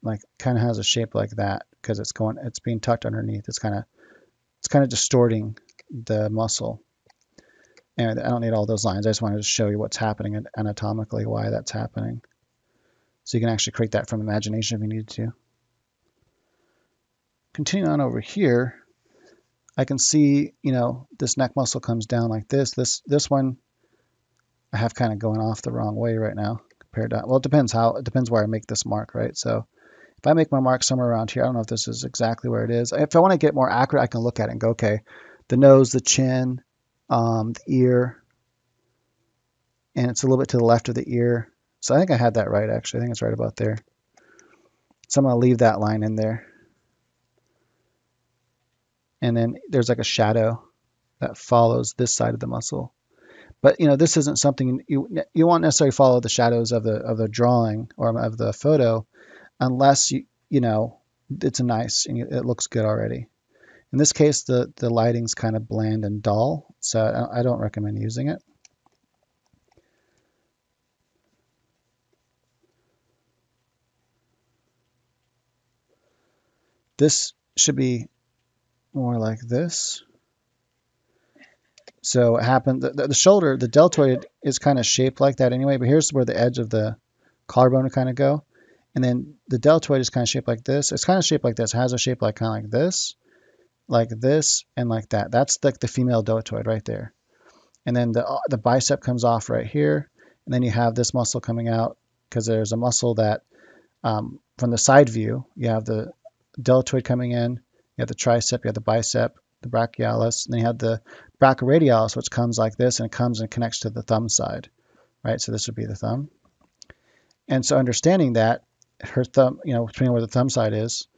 like kind of has a shape like that because it's being tucked underneath. It's kind of distorting the muscle. And I don't need all those lines. I just wanted to show you what's happening anatomically, why that's happening. So you can actually create that from imagination if you needed to. Continue on over here, I can see, this neck muscle comes down like this. This one I have kind of going off the wrong way right now compared to, well, it depends where I make this mark, right? So if I make my mark somewhere around here, I don't know if this is exactly where it is. If I want to get more accurate, I can look at it and go, okay, the nose, the chin, the ear, and it's a little bit to the left of the ear. So I think I had that right, actually. I think it's right about there. So I'm going to leave that line in there. And then there's like a shadow that follows this side of the muscle. But this isn't something you won't necessarily follow the shadows of the drawing or of the photo unless it's nice and it looks good already. In this case, the lighting's kind of bland and dull, so I don't recommend using it. This should be more like this. So what happened, the shoulder, the deltoid is kind of shaped like that anyway, but here's where the edge of the collarbone would kind of go. And then the deltoid is kind of shaped like this. It's kind of shaped like this. It has a shape like kind of like this, and like that. That's like the female deltoid right there. And then the bicep comes off right here. And then you have this muscle coming out because there's a muscle that from the side view, you have the deltoid coming in, you have the tricep, you have the bicep, the brachialis, and then you have the brachioradialis, which comes like this, and it comes and connects to the thumb side, right? So this would be the thumb. And so understanding that, her thumb, depending on where the thumb side is,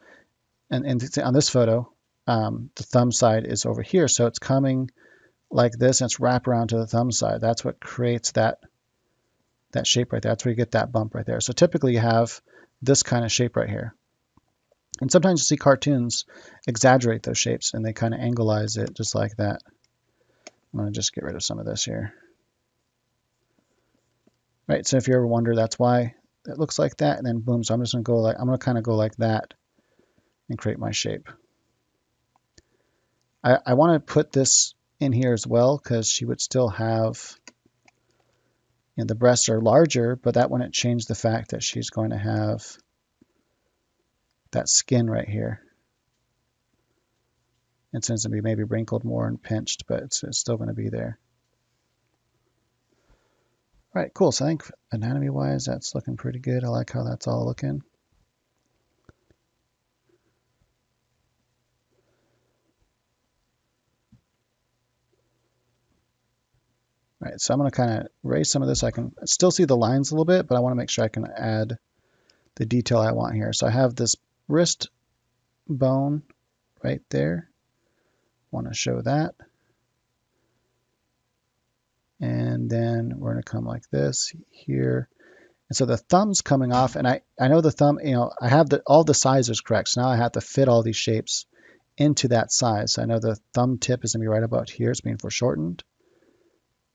and on this photo, the thumb side is over here, so it's coming like this, and it's wrapped around to the thumb side. That's what creates that shape right there. That's where you get that bump right there. So typically you have this kind of shape right here. And sometimes you see cartoons exaggerate those shapes and they kind of angleize it just like that. I'm going to just get rid of some of this here. Right, so if you ever wonder, that's why it looks like that. And then boom, so I'm just going to go like, I'm going to kind of go like that and create my shape. I want to put this in here as well because she would still have, the breasts are larger, but that wouldn't change the fact that she's going to have that skin right here. It tends to be maybe wrinkled more and pinched, but it's still going to be there. All right, cool. So I think anatomy-wise, that's looking pretty good. I like how that's all looking. All right, so I'm going to kind of erase some of this. I can still see the lines a little bit, but I want to make sure I can add the detail I want here. So I have this wrist bone right there. I want to show that. And then we're going to come like this here. And so the thumb's coming off, and I know the thumb, I have all the sizes correct. So now I have to fit all these shapes into that size. So I know the thumb tip is going to be right about here. It's being foreshortened.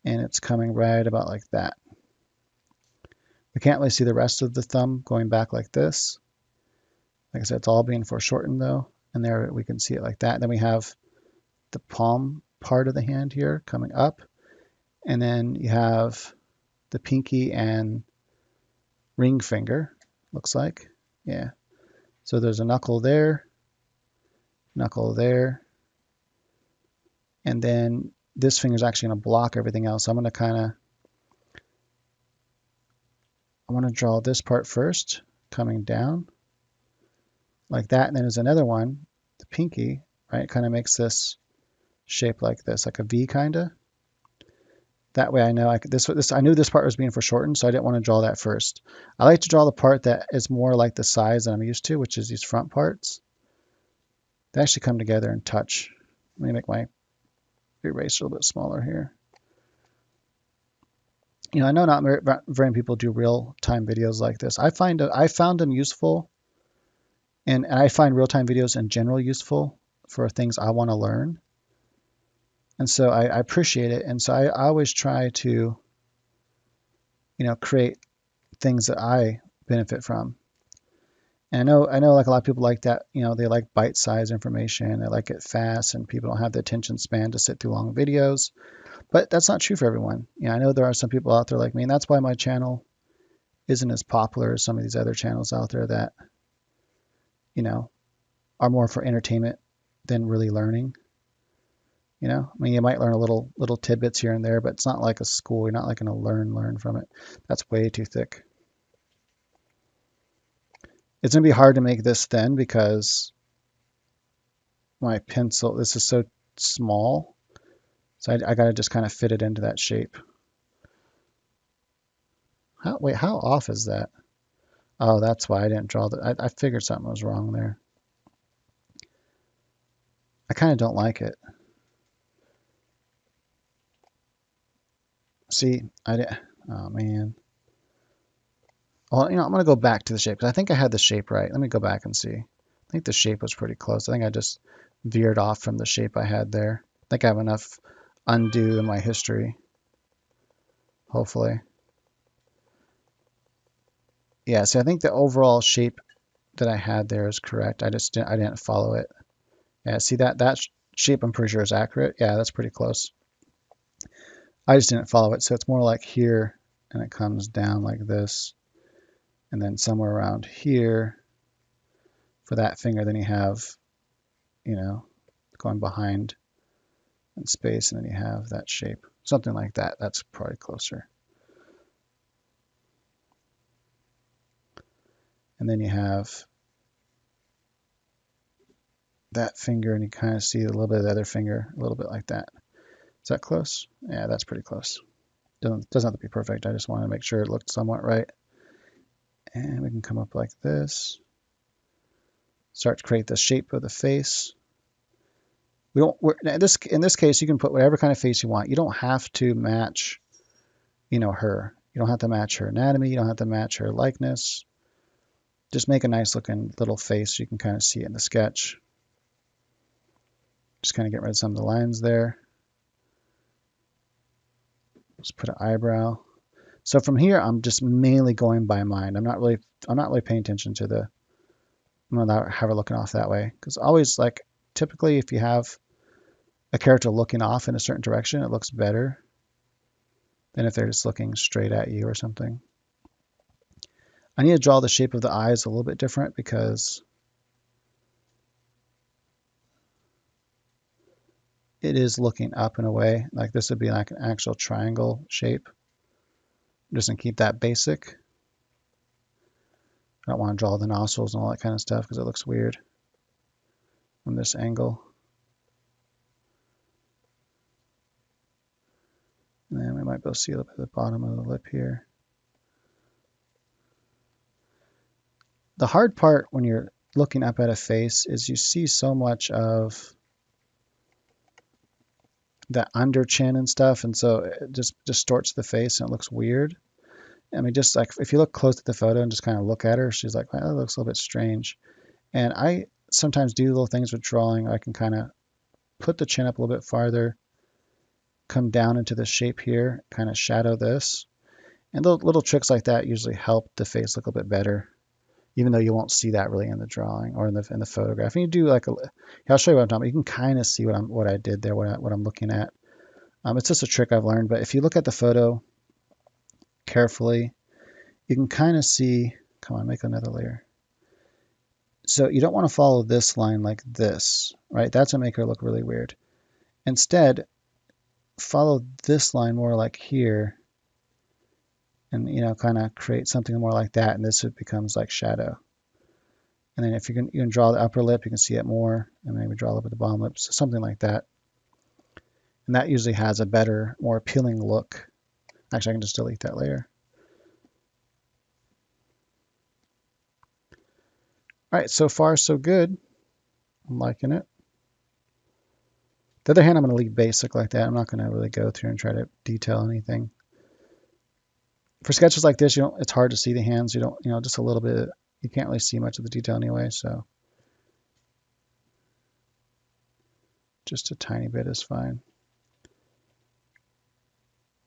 And it's coming right about like that. We can't really see the rest of the thumb going back like this. Like I said, it's all being foreshortened though. And there we can see it like that. And then we have the palm part of the hand here coming up. And then you have the pinky and ring finger, looks like. Yeah. So there's a knuckle there, and then this finger is actually going to block everything else. So I'm going to I want to draw this part first, coming down like that. And then there's another one, the pinky, right? It kind of makes this shape like this, like a V kind of. That way I know I knew this part was being foreshortened, so I didn't want to draw that first. I like to draw the part that is more like the size that I'm used to, which is these front parts. They actually come together and touch. Let me make my eraser a little bit smaller here. I know not very many people do real-time videos like this. I found them useful, and I find real-time videos in general useful for things I want to learn. And so I appreciate it. And so I always try to, create things that I benefit from. And I know like a lot of people like that, they like bite-sized information. They like it fast, and people don't have the attention span to sit through long videos. But that's not true for everyone. I know there are some people out there like me, and that's why my channel isn't as popular as some of these other channels out there that, are more for entertainment than really learning. I mean, you might learn a little tidbits here and there, but it's not like a school. You're not like going to learn from it. That's way too thick. It's going to be hard to make this thin because my pencil, this is so small. So I got to just kind of fit it into that shape. Wait, how off is that? Oh, that's why I didn't draw that. I figured something was wrong there. I kind of don't like it. See, I didn't. Oh man. Well, I'm going to go back to the shape because I think I had the shape right. Let me go back and see. I think the shape was pretty close. I think I just veered off from the shape I had there. I think I have enough undo in my history. Hopefully. Yeah, so I think the overall shape that I had there is correct. I didn't follow it. Yeah, see that shape I'm pretty sure is accurate. Yeah, that's pretty close. I just didn't follow it. So it's more like here, and it comes down like this, and then somewhere around here for that finger. Then you have, you know, going behind in space, and then you have that shape. Something like that. That's probably closer. And then you have that finger, and you kind of see a little bit of the other finger, a little bit like that. Is that close? Yeah, that's pretty close. Doesn't have to be perfect. I just want to make sure it looked somewhat right. And we can come up like this. Start to create the shape of the face. In this case, you can put whatever kind of face you want. You don't have to match, her. You don't have to match her anatomy. You don't have to match her likeness. Just make a nice looking little face. You can kind of see it in the sketch. Just kind of get rid of some of the lines there. Just put an eyebrow. So from here, I'm just mainly going by mind. I'm not really paying attention to I'm not have her looking off that way. Because always, like, typically if you have a character looking off in a certain direction, it looks better than if they're just looking straight at you or something. I need to draw the shape of the eyes a little bit different because it is looking up in a way. Like this would be like an actual triangle shape. I'm just gonna keep that basic. I don't want to draw the nostrils and all that kind of stuff because it looks weird from this angle. And then we might be able to see a little bit of the bottom of the lip here. The hard part when you're looking up at a face is you see so much of the under chin and stuff, and so it just distorts the face and it looks weird. I mean, just like if you look close at the photo and just kind of look at her, she's like, well, that looks a little bit strange. And I sometimes do little things with drawing. I can kind of put the chin up a little bit farther, come down into the shape here, kind of shadow this. And little tricks like that usually help the face look a bit better, even though you won't see that really in the drawing or in the photograph. And you do like I'll show you what I'm talking about. You can kind of see what I did there, what I'm looking at. It's just a trick I've learned. But if you look at the photo carefully, you can kind of see. Come on, make another layer. So you don't want to follow this line like this, right? That's going to make her look really weird. Instead, follow this line more like here, and kind of create something more like that, and this becomes like shadow. And then if you can draw the upper lip, you can see it more, and maybe draw a little bit of the bottom lip, so something like that. And that usually has a better, more appealing look. Actually, I can just delete that layer. All right, so far so good. I'm liking it. The other hand, I'm going to leave basic like that. I'm not going to really go through and try to detail anything. For sketches like this, it's hard to see the hands. You don't, just a little bit. You can't really see much of the detail anyway, so just a tiny bit is fine.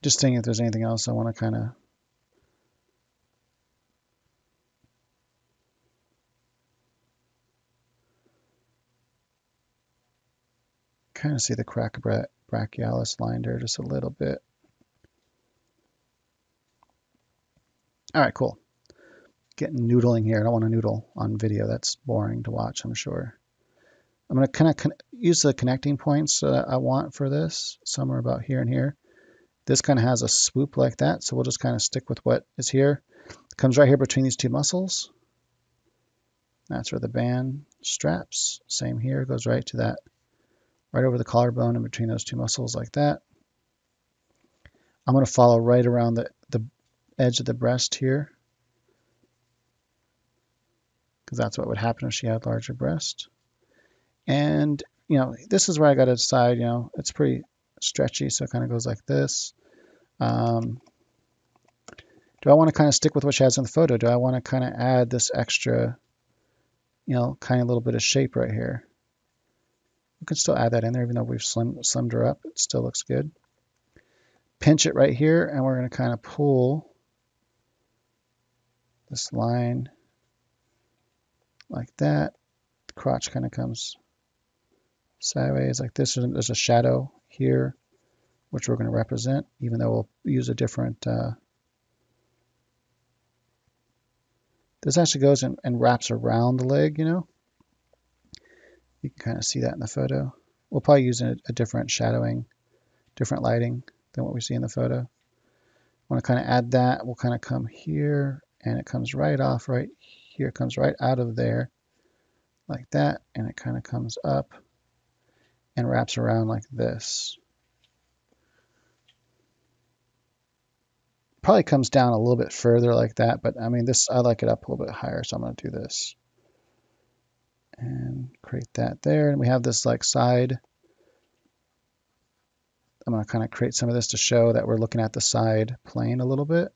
Just seeing if there's anything else I want to kind of see the brachialis line there just a little bit. All right, cool. Getting noodling here. I don't want to noodle on video. That's boring to watch, I'm sure. I'm going to kind of use the connecting points that I want for this, somewhere about here and here. This kind of has a swoop like that, so we'll just kind of stick with what is here. It comes right here between these two muscles. That's where the band straps. Same here, goes right to that, right over the collarbone and between those two muscles like that. I'm going to follow right around the edge of the breast here, because that's what would happen if she had larger breast. And, this is where I got to decide, it's pretty stretchy, so it kind of goes like this. Do I want to kind of stick with what she has in the photo? Do I want to kind of add this extra, kind of little bit of shape right here? We can still add that in there, even though we've slimmed her up. It still looks good. Pinch it right here, and we're going to kind of pull this line like that. The crotch kind of comes sideways like this. There's a shadow here which we're going to represent, even though we'll use a different... This actually goes and wraps around the leg, you know. You can kind of see that in the photo. We'll probably use a different shadowing, different lighting than what we see in the photo. Want to kind of add that. We'll kind of come here, and it comes right off right here. It comes right out of there like that, and it kind of comes up and wraps around like this. Probably comes down a little bit further like that, but I mean, I like it up a little bit higher, so I'm going to do this and create that there. And we have this like side. I'm going to kind of create some of this to show that we're looking at the side plane a little bit.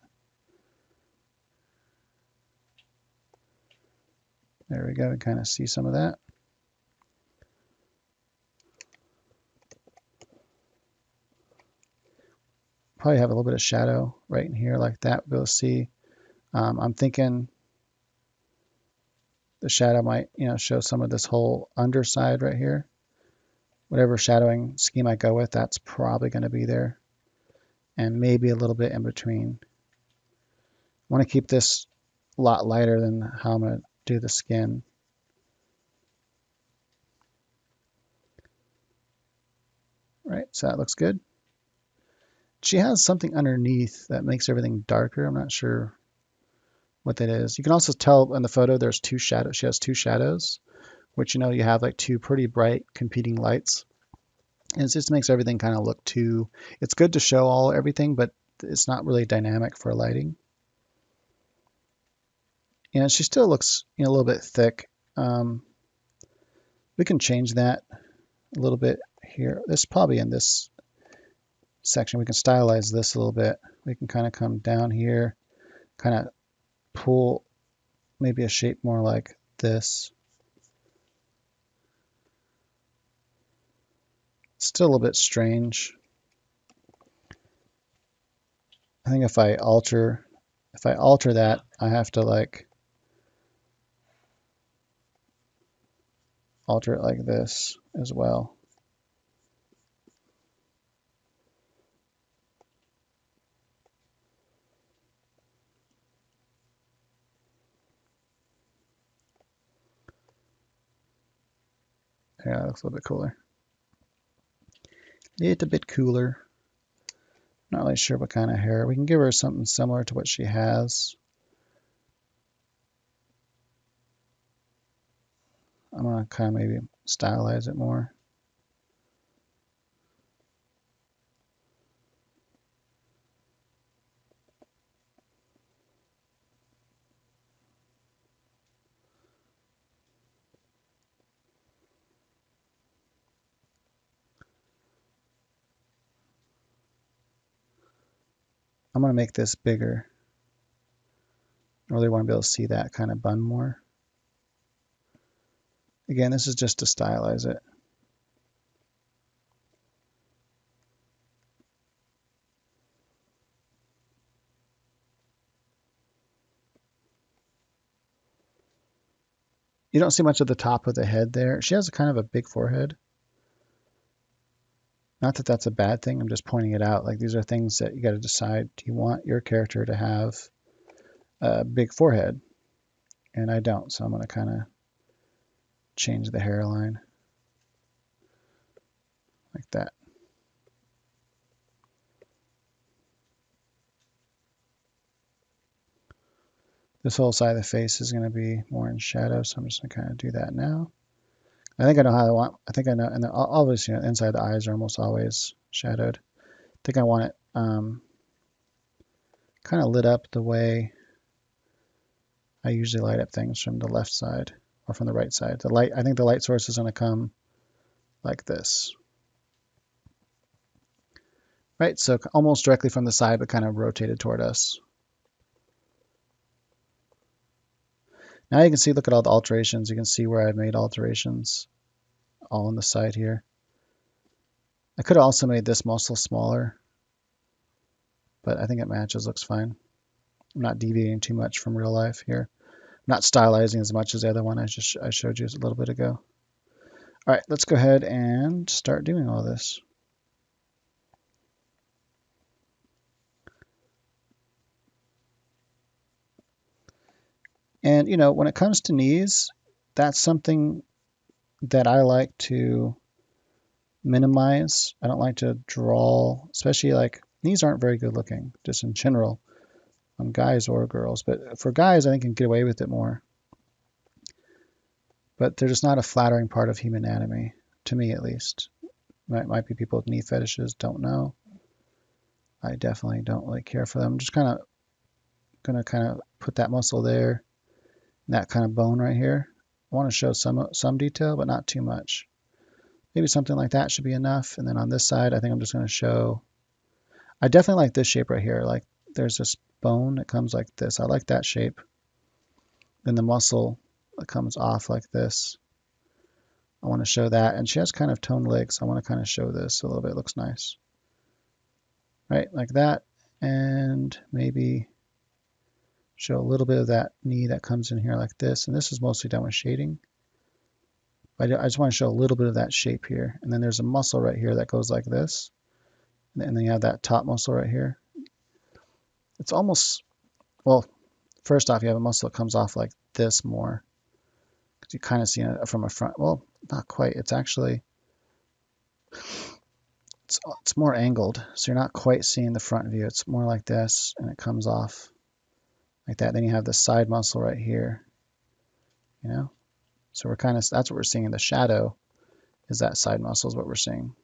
There we go. We kind of see some of that. Probably have a little bit of shadow right in here like that. We'll be able to see. I'm thinking the shadow might, show some of this whole underside right here. Whatever shadowing scheme I go with, that's probably going to be there. And maybe a little bit in between. I want to keep this a lot lighter than how I'm going to do the skin. Right, so that looks good. She has something underneath that makes everything darker. I'm not sure what that is. You can also tell in the photo there's two shadows. She has two shadows, which you have like two pretty bright competing lights. And it just makes everything kind of look too... It's good to show everything, but it's not really dynamic for lighting. And she still looks a little bit thick. We can change that a little bit here. This probably in this section we can stylize this a little bit. We can kind of come down here, kind of pull maybe a shape more like this. Still a little bit strange. I think if I alter that, I have to like alter it like this as well. Yeah, that looks a little bit cooler. A bit cooler. Not really sure what kind of hair. We can give her something similar to what she has. I'm going to kind of maybe stylize it more. I'm going to make this bigger. I really want to be able to see that kind of bun more. Again, this is just to stylize it. You don't see much of the top of the head there. She has a kind of a big forehead. Not that that's a bad thing. I'm just pointing it out. Like, these are things that you got to decide. Do you want your character to have a big forehead? And I don't. So I'm going to kind of change the hairline like that. This whole side of the face is going to be more in shadow, so I'm just going to kind of do that now. I think I know how I want. I think I know, and then obviously inside the eyes are almost always shadowed. I think I want it kind of lit up the way I usually light up things from the left side or from the right side. The light, I think the light source is going to come like this. Right, so almost directly from the side, but kind of rotated toward us. Now you can see, look at all the alterations. You can see where I've made alterations all on the side here. I could have also made this muscle smaller, but I think it matches, looks fine. I'm not deviating too much from real life here. I'm not stylizing as much as the other one I showed you a little bit ago. All right, let's go ahead and start doing all this. And, when it comes to knees, that's something that I like to minimize. I don't like to draw, especially like knees aren't very good looking, just in general, on guys or girls. But for guys, I think you can get away with it more. But they're just not a flattering part of human anatomy, to me at least. Might be people with knee fetishes, don't know. I definitely don't really care for them. I'm just gonna put that muscle there, and that kind of bone right here. I want to show some detail, but not too much. Maybe something like that should be enough. And then on this side, I think I'm just going to show. I definitely like this shape right here. Like there's this bone that comes like this. I like that shape. Then the muscle that comes off like this. I want to show that. And she has kind of toned legs. I want to kind of show this a little bit. It looks nice. Right, like that. And maybe show a little bit of that knee that comes in here like this. And this is mostly done with shading. I just want to show a little bit of that shape here. And then there's a muscle right here that goes like this. And then you have that top muscle right here. It's almost, well, first off, you have a muscle that comes off like this more. Because you kind of see it from a front. Well, not quite. It's actually, it's more angled. So you're not quite seeing the front view. It's more like this, and it comes off like that. Then you have the side muscle right here. So we're that's what we're seeing in the shadow, is that side muscle is what we're seeing.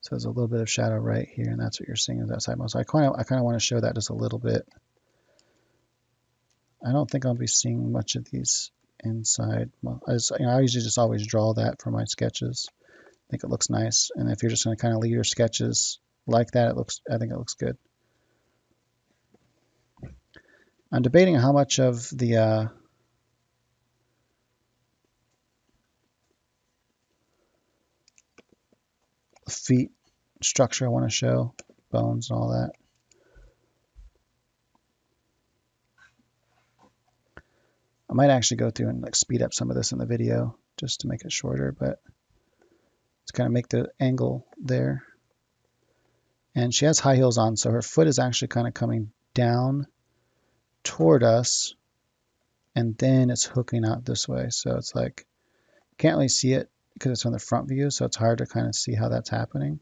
So there's a little bit of shadow right here, and that's what you're seeing is that side muscle. I kind of want to show that just a little bit. I don't think I'll be seeing much of these inside. I usually just always draw that for my sketches. I think it looks nice, and if you're just going to kind of leave your sketches like that, I think it looks good. I'm debating how much of the feet structure I want to show, bones and all that. I might actually go through and speed up some of this in the video just to make it shorter, but to kind of make the angle there. And she has high heels on, so her foot is actually kind of coming down toward us, and then it's hooking out this way. So it's like, you can't really see it because it's from the front view, so it's hard to kind of see how that's happening.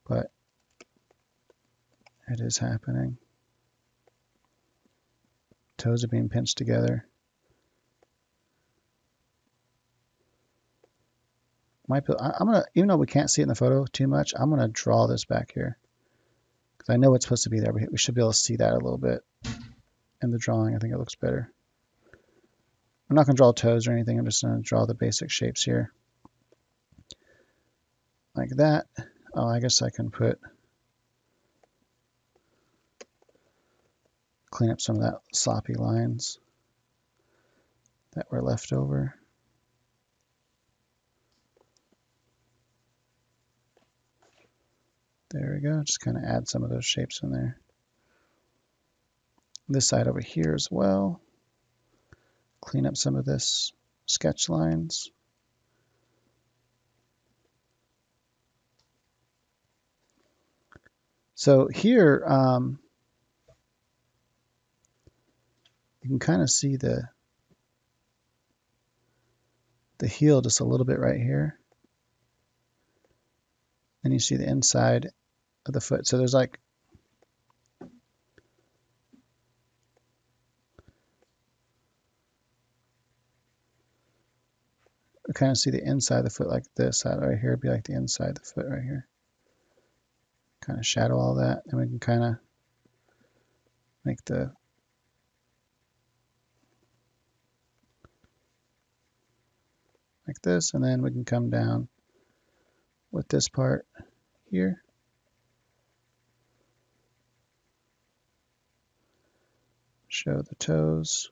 But it is happening. Toes are being pinched together. I'm gonna, even though we can't see it in the photo too much, I'm gonna draw this back here because I know it's supposed to be there. We should be able to see that a little bit in the drawing. I think it looks better. I'm not gonna draw toes or anything. I'm just gonna draw the basic shapes here, like that. Oh, I guess I can clean up some of that sloppy lines that were left over. There we go. Just kind of add some of those shapes in there. This side over here as well. Clean up some of this sketch lines. So here, you can kind of see the heel just a little bit right here. And you see the inside of the foot. So there's like, we kind of see the inside of the foot like this. That right here would be like the inside of the foot right here. Kind of shadow all that. And we can kind of make the like this, and then we can come down with this part here. Show the toes,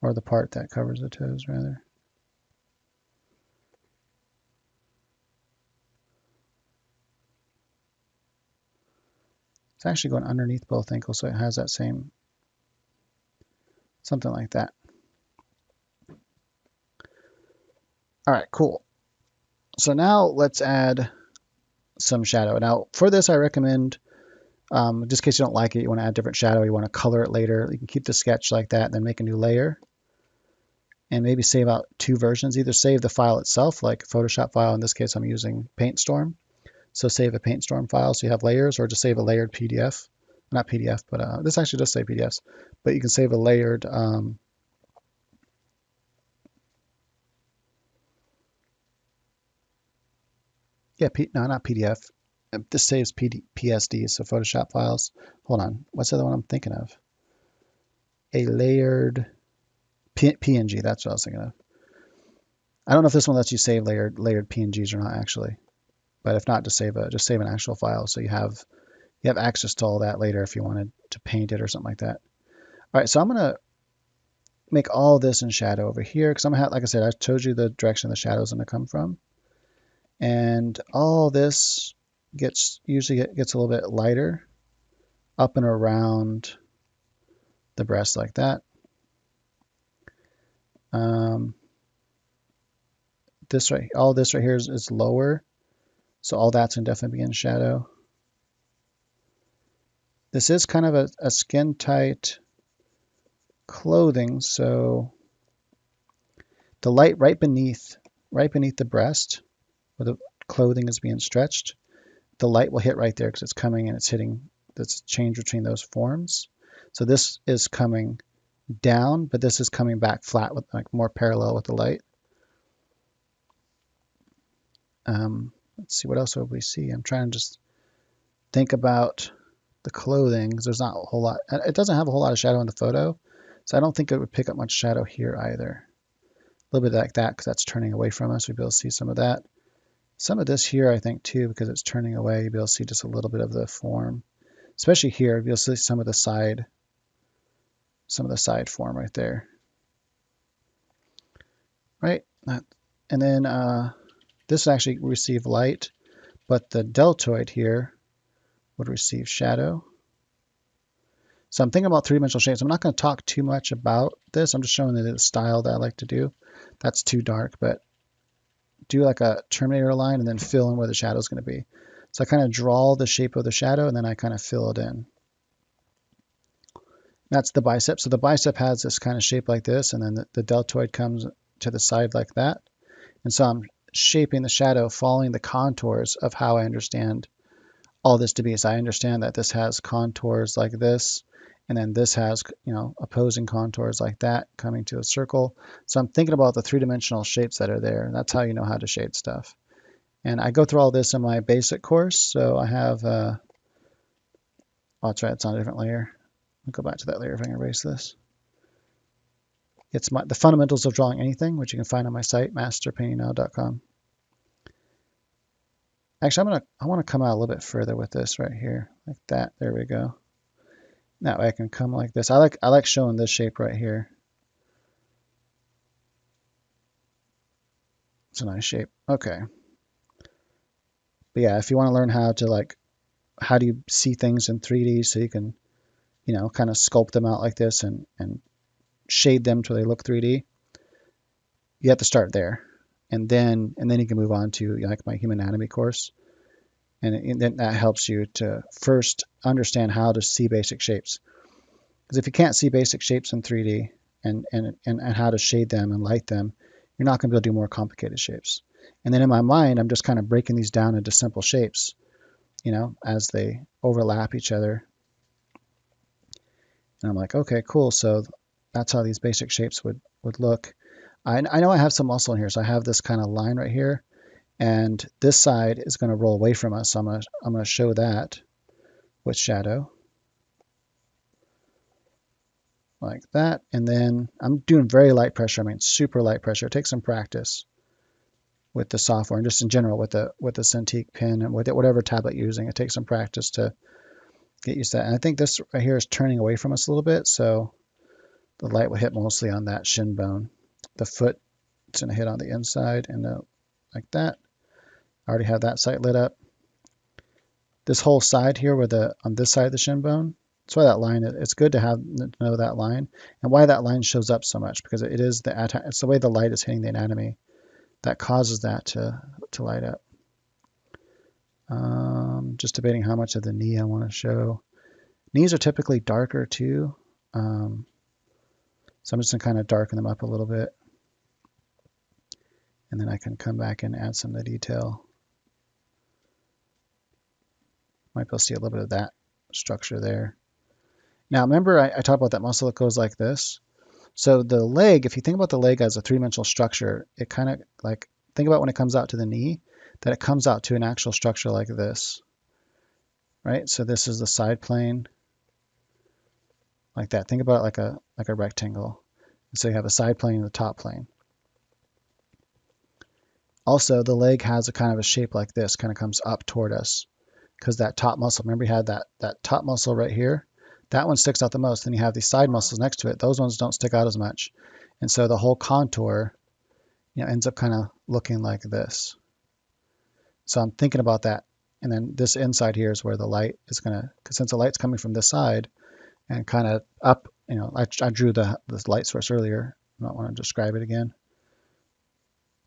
or the part that covers the toes rather. It's actually going underneath both ankles, so it has that same, something like that. All right, cool. So now let's add some shadow. Now for this, I recommend Just in case you don't like it, you want to add different shadow, you want to color it later, you can keep the sketch like that, then make a new layer, and maybe save out 2 versions. Either save the file itself, like a Photoshop file. In this case, I'm using PaintStorm. So save a PaintStorm file so you have layers, or just save a layered PDF. Not PDF, but this actually does say PDFs. But you can save a layered no, not PDF. This saves PSD, so Photoshop files. Hold on, what's the other one I'm thinking of? A layered PNG. That's what I was thinking of. I don't know if this one lets you save layered PNGs or not actually, but if not, just save an actual file so you have access to all that later if you wanted to paint it or something like that. All right, so I'm gonna make all this in shadow over here because I'm gonna have, like I said, I told you the direction the shadow is gonna come from, and all this usually gets a little bit lighter up and around the breast like that. All this right here is lower, so all that's gonna definitely be in shadow. This is kind of a skin tight clothing, so the light right beneath the breast where the clothing is being stretched, the light will hit right there because it's coming and it's hitting this change between those forms. So this is coming down, but this is coming back flat with like more parallel with the light. Let's see, what else would we see? I'm trying to just think about the clothing because there's not a whole lot. It doesn't have a whole lot of shadow in the photo, so I don't think it would pick up much shadow here either. A little bit like that because that's turning away from us. We'll be able to see some of that. Some of this here, I think, too, because it's turning away, you'll be able to see just a little bit of the form. Especially here, you'll see some of the side form right there. Right? And then this would actually receive light, but the deltoid here would receive shadow. So I'm thinking about three-dimensional shapes. I'm not going to talk too much about this. I'm just showing you the style that I like to do. That's too dark, but do like a Terminator line and then fill in where the shadow is going to be. So I kind of draw the shape of the shadow and then I kind of fill it in. That's the bicep. So the bicep has this kind of shape like this, and then the deltoid comes to the side like that. And so I'm shaping the shadow following the contours of how I understand all this to be. So I understand that this has contours like this, and then this has, opposing contours like that coming to a circle. So I'm thinking about the three-dimensional shapes that are there, and that's how you know how to shape stuff. And I go through all this in my basic course. So I have, oh, that's right, it's on a different layer. I'll go back to that layer if I can erase this. It's the fundamentals of drawing anything, which you can find on my site, masterpaintingnow.com. Actually, I want to come out a little bit further with this right here, like that. There we go. That way I can come like this. I like showing this shape right here. It's a nice shape. Okay. But yeah, if you want to learn how to how do you see things in 3D so you can, kind of sculpt them out like this and shade them till they look 3D, you have to start there. And then you can move on to like my human anatomy course. And then that helps you to first understand how to see basic shapes. Because if you can't see basic shapes in 3D and how to shade them and light them, you're not going to be able to do more complicated shapes. And then in my mind, I'm just kind of breaking these down into simple shapes, as they overlap each other. And I'm like, okay, cool. So that's how these basic shapes would look. I know I have some muscle in here, so I have this kind of line right here. And this side is going to roll away from us. So I'm going to show that with shadow. Like that. And then I'm doing very light pressure. I mean, super light pressure. It takes some practice with the software and just in general with the Cintiq pen and with whatever tablet you're using. It takes some practice to get used to that. And I think this right here is turning away from us a little bit. So the light will hit mostly on that shin bone. The foot, it's going to hit on the inside and like that. I already have that side lit up. This whole side here on this side of the shin bone, that's why that line, it's good to know that line and why that line shows up so much, because it's the way the light is hitting the anatomy that causes that to light up. Just debating how much of the knee I want to show. Knees are typically darker too. So I'm just going to kind of darken them up a little bit. And then I can come back and add some of the detail. Might be able to see a little bit of that structure there. Now remember I talked about that muscle that goes like this. So the leg, if you think about the leg as a three-dimensional structure, it kind of like, think about when it comes out to the knee, that it comes out to an actual structure like this, right? So this is the side plane, like that. Think about it like a rectangle. So you have a side plane and the top plane. Also, the leg has a kind of a shape like this, kind of comes up toward us, because that top muscle, remember you had that top muscle right here? That one sticks out the most. Then you have these side muscles next to it. Those ones don't stick out as much. And so the whole contour, ends up kind of looking like this. So I'm thinking about that. And then this inside here is where the light is going to, because since the light's coming from this side and kind of up, I drew this light source earlier. I don't want to describe it again.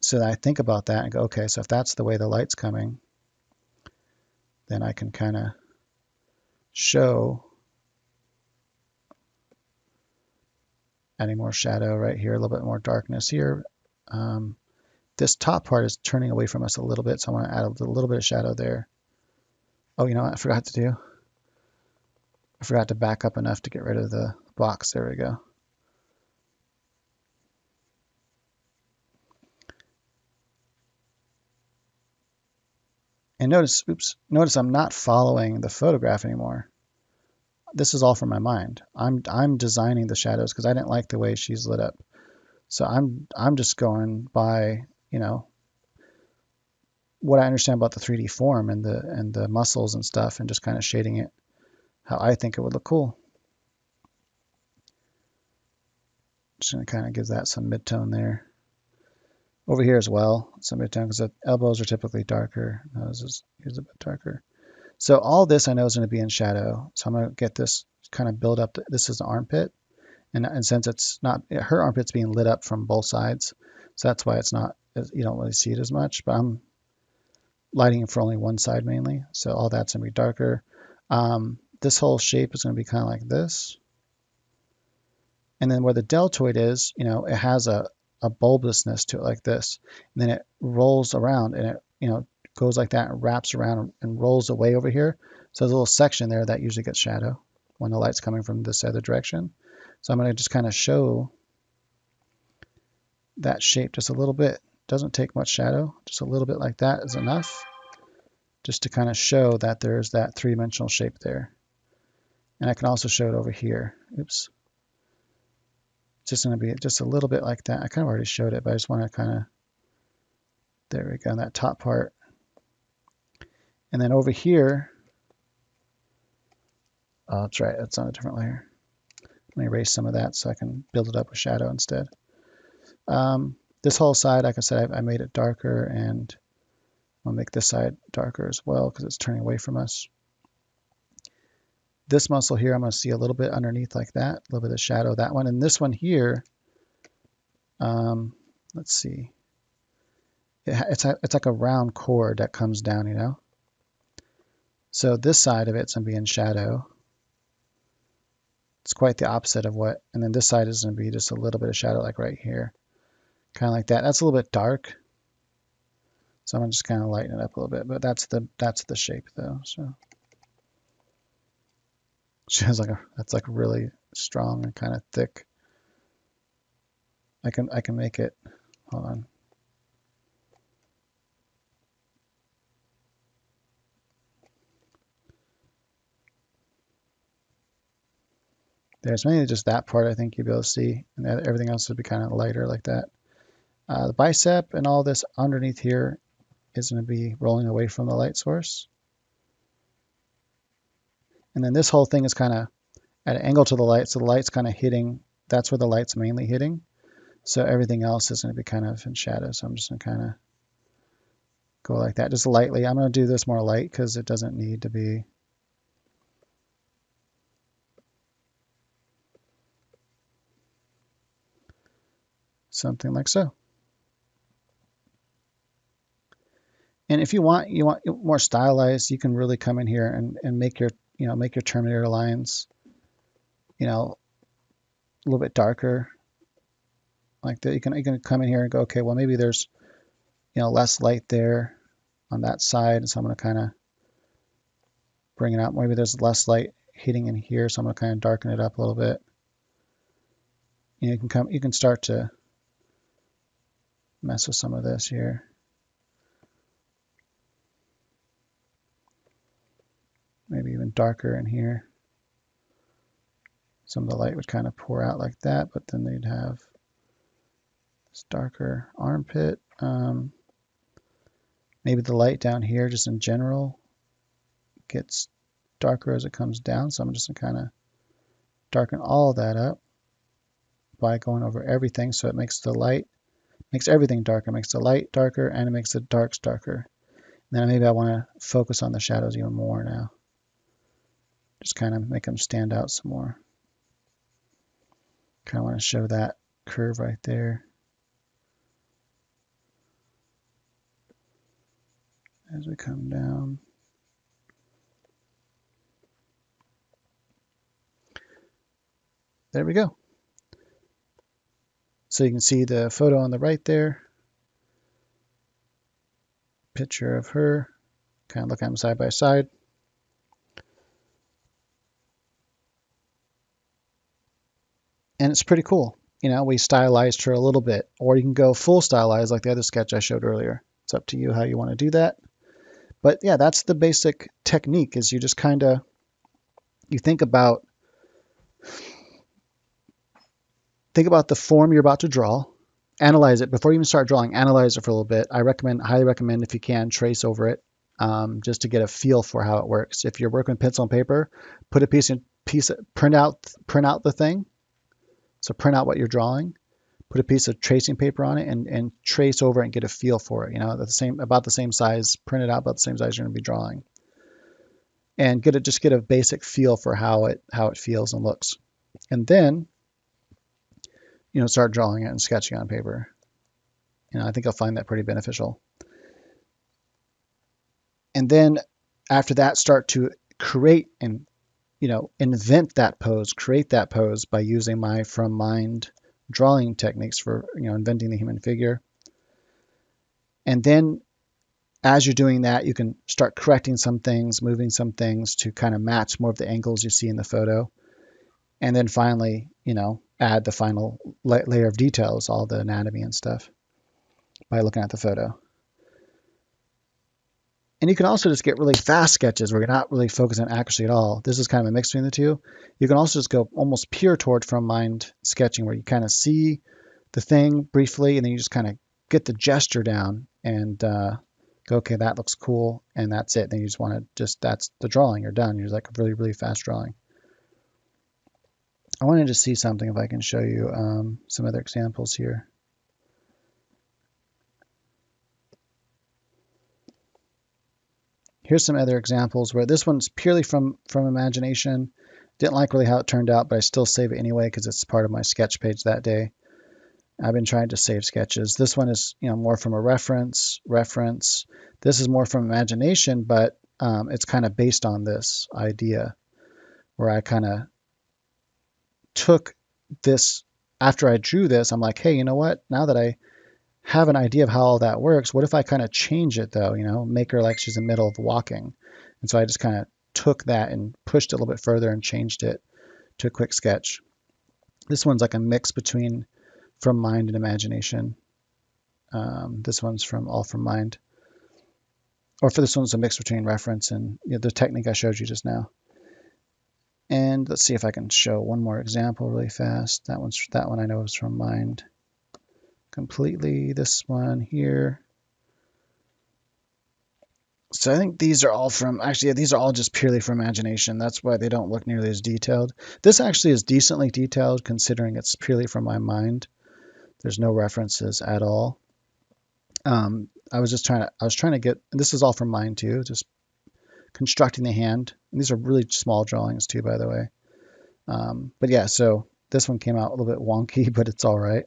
So I think about that and go, okay, so if that's the way the light's coming, then I can kind of show adding more shadow right here, a little bit more darkness here. This top part is turning away from us a little bit, so I want to add a little bit of shadow there. Oh, you know what I forgot to do? I forgot to back up enough to get rid of the box. There we go. And notice I'm not following the photograph anymore. This is all from my mind. I'm designing the shadows because I didn't like the way she's lit up. So I'm just going by, what I understand about the 3D form and the muscles and stuff, and just kind of shading it how I think it would look cool. Just gonna kind of give that some mid-tone there. Over here as well, some mid-tone, because the elbows are typically darker. Nose is a bit darker. So all this I know is going to be in shadow. So I'm going to get this kind of build up. This is the armpit. And since it's not, her armpit's being lit up from both sides. So that's why it's not, you don't really see it as much. But I'm lighting it for only one side mainly. So all that's going to be darker. This whole shape is going to be kind of like this. And then where the deltoid is, it has a bulbousness to it like this. And then it rolls around and it, goes like that and wraps around and rolls away over here. So there's a little section there that usually gets shadow when the light's coming from this other direction. So I'm going to just kind of show that shape just a little bit. Doesn't take much shadow. Just a little bit like that is enough. Just to kind of show that there's that three-dimensional shape there. And I can also show it over here. Oops. It's just going to be just a little bit like that. I kind of already showed it, but I just want to kind of, there we go, on that top part. And then over here, oh, that's right, that's on a different layer. Let me erase some of that so I can build it up with shadow instead. This whole side, like I said, I made it darker, and I'll make this side darker as well because it's turning away from us. This muscle here, I'm going to see a little bit underneath like that, a little bit of shadow, that one. And this one here, let's see. It's like a round cord that comes down, So this side of it's going to be in shadow. It's quite the opposite of what, and then this side is going to be just a little bit of shadow like right here. Kind of like that. That's a little bit dark. So I'm going to just kind of lighten it up a little bit, but that's the shape though. So she has that's like really strong and kind of thick. I can make it, hold on. There's mainly just that part I think you'll be able to see, and everything else would be kind of lighter like that. The bicep and all this underneath here is going to be rolling away from the light source. And then this whole thing is kind of at an angle to the light, so the light's kind of hitting, that's where the light's mainly hitting. So everything else is going to be kind of in shadow. So I'm just going to kind of go like that, just lightly. I'm going to do this more light because it doesn't need to be. Something like so. And if you want more stylized, you can really come in here and make your make your Terminator lines a little bit darker like that. You can come in here and go, okay, well maybe there's less light there on that side, and so I'm going to kind of bring it out. Maybe there's less light hitting in here, so I'm going to kind of darken it up a little bit. You can start to mess with some of this here. Maybe even darker in here. Some of the light would kind of pour out like that, but then they'd have this darker armpit. Maybe the light down here just in general gets darker as it comes down, so I'm just going to kind of darken all that up by going over everything, so it makes everything darker, makes the light darker, and it makes the darks darker. And then maybe I want to focus on the shadows even more now. Just kind of make them stand out some more. Kind of want to show that curve right there. As we come down. There we go. So you can see the photo on the right there. Picture of her. Kind of look at them side by side. And it's pretty cool. We stylized her a little bit, or you can go full stylized like the other sketch I showed earlier. It's up to you how you want to do that. But yeah, that's the basic technique, is you just kind of, you think about the form you're about to draw, analyze it before you even start drawing, analyze it for a little bit. Highly recommend if you can, trace over it, just to get a feel for how it works. If you're working with pencil and paper, put print out the thing. So print out what you're drawing, put a piece of tracing paper on it, and trace over it and get a feel for it. About the same size, print it out about the same size you're going to be drawing, and just get a basic feel for how it feels and looks, and then start drawing it and sketching on paper. I think you'll find that pretty beneficial. And then after that, start to create and invent that pose, create that pose by using my from mind drawing techniques for, inventing the human figure. And then as you're doing that, you can start correcting some things, moving some things to kind of match more of the angles you see in the photo. And then finally, add the final layer of details, all the anatomy and stuff, by looking at the photo. And you can also just get really fast sketches where you're not really focused on accuracy at all. This is kind of a mix between the two. You can also just go almost pure toward from mind sketching, where you kind of see the thing briefly, and then you just kind of get the gesture down and go, okay, that looks cool, and that's it. Then you just want to that's the drawing. You're done. You're like a really, really fast drawing. I wanted to see something, if I can show you some other examples here. Here's some other examples where this one's purely from imagination. Didn't like really how it turned out, but I still save it anyway because it's part of my sketch page that day. I've been trying to save sketches. This one is more from a reference. This is more from imagination, but it's kind of based on this idea, where I kind of took this after I drew this. I'm like, hey, you know what? Now that I have an idea of how all that works, what if I kind of change it though, make her like she's in the middle of walking. And so I just kind of took that and pushed it a little bit further and changed it to a quick sketch. This one's like a mix between from mind and imagination. This one's all from mind. Or for this one's a mix between reference and the technique I showed you just now. And let's see if I can show one more example really fast. That one I know is from mind completely. This one here. So I think these are all these are all just purely from imagination. That's why they don't look nearly as detailed. This actually is decently detailed considering it's purely from my mind. There's no references at all. I was trying to get, and this is all from mind too, just constructing the hand. And these are really small drawings too, by the way. But yeah, so this one came out a little bit wonky, but it's all right.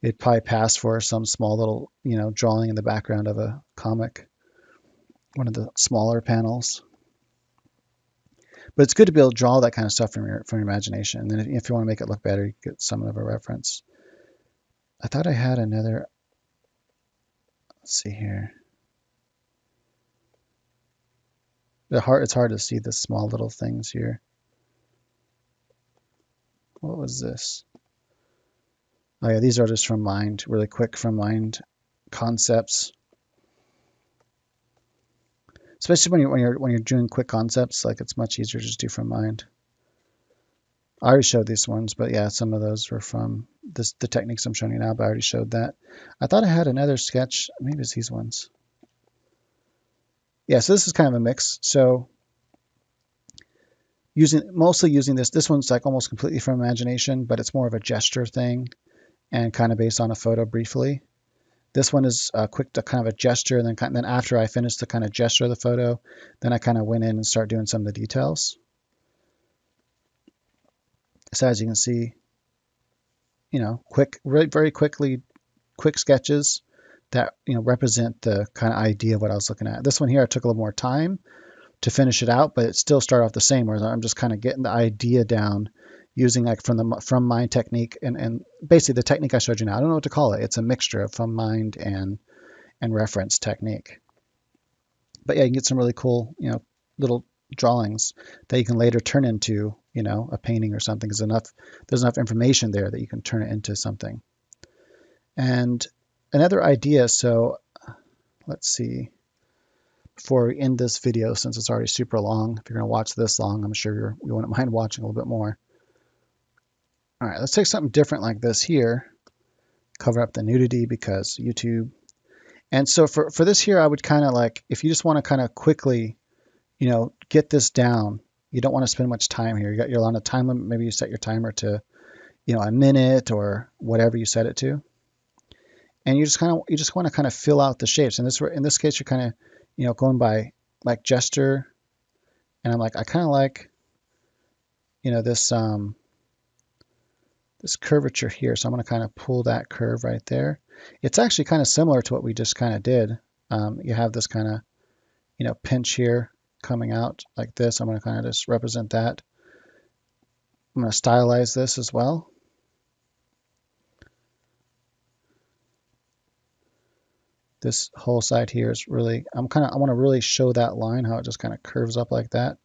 It'd probably pass for some small little, drawing in the background of a comic. one of the smaller panels. But it's good to be able to draw that kind of stuff from your imagination. And then if you want to make it look better, you get some of a reference. I thought I had another. Let's see here. It's hard to see the small little things here. What was this? Oh yeah, these are just from mind, really quick from mind concepts. Especially when you're doing quick concepts, like it's much easier to just do from mind. I already showed these ones, but yeah, some of those were from the techniques I'm showing you now, but I already showed that. I thought I had another sketch, maybe it's these ones. Yeah, so this is kind of a mix. So mostly using this one's like almost completely from imagination, but it's more of a gesture thing and kind of based on a photo briefly. This one is quick to kind of a gesture, and then after I finished the kind of gesture of the photo, then I kind of went in and started doing some of the details. So as you can see, very quick sketches that represent the kind of idea of what I was looking at. This one here, I took a little more time to finish it out, but it still started off the same, where I'm just kind of getting the idea down using like from mind technique and basically the technique I showed you now. I don't know what to call it. It's a mixture of from mind and reference technique. But yeah, you can get some really cool, little drawings that you can later turn into, a painting or something. There's enough information there that you can turn it into something. And another idea, so let's see, before we end this video, since it's already super long, if you're going to watch this long, I'm sure you wouldn't mind watching a little bit more. All right, let's take something different like this here, cover up the nudity because YouTube. And so for this here, I would kind of like, if you just want to kind of quickly, get this down, you don't want to spend much time here. You're on a time limit. Maybe you set your timer to, a minute or whatever you set it to. And you just want to kind of fill out the shapes. And in this case, you're kind of, going by like gesture. And I'm like, I kind of like, this, this curvature here. So I'm going to kind of pull that curve right there. It's actually kind of similar to what we just kind of did. You have this kind of, pinch here coming out like this. I'm going to kind of just represent that. I'm going to stylize this as well. This whole side here is really, I want to really show that line, how it just kind of curves up like that.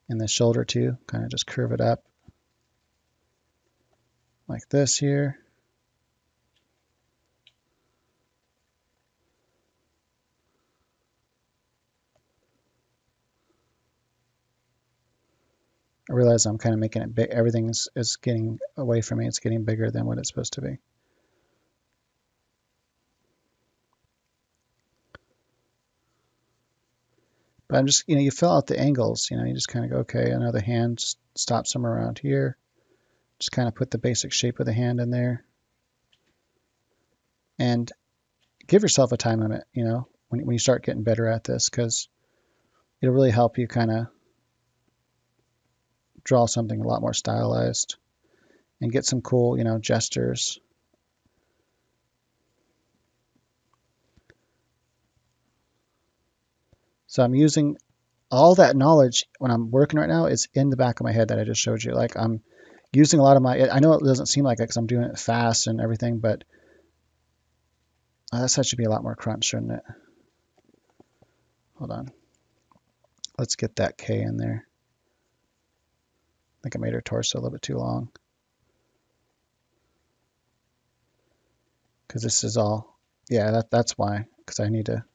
And the shoulder too, kind of just curve it up like this here. I realize I'm kind of making it big. Everything is getting away from me. It's getting bigger than what it's supposed to be. But I'm just, you fill out the angles. You just kind of go, okay, another hand, stop somewhere around here. Just kind of put the basic shape of the hand in there. And give yourself a time limit, when you start getting better at this, because it'll really help you kind of draw something a lot more stylized and get some cool, gestures. So I'm using all that knowledge when I'm working right now is in the back of my head that I just showed you. Like I'm using a lot of I know it doesn't seem like it because I'm doing it fast and everything, but that should be a lot more crunch, shouldn't it? Hold on. Let's get that K in there. I think I made her torso a little bit too long. Because this is all, yeah, that's why. Because I need to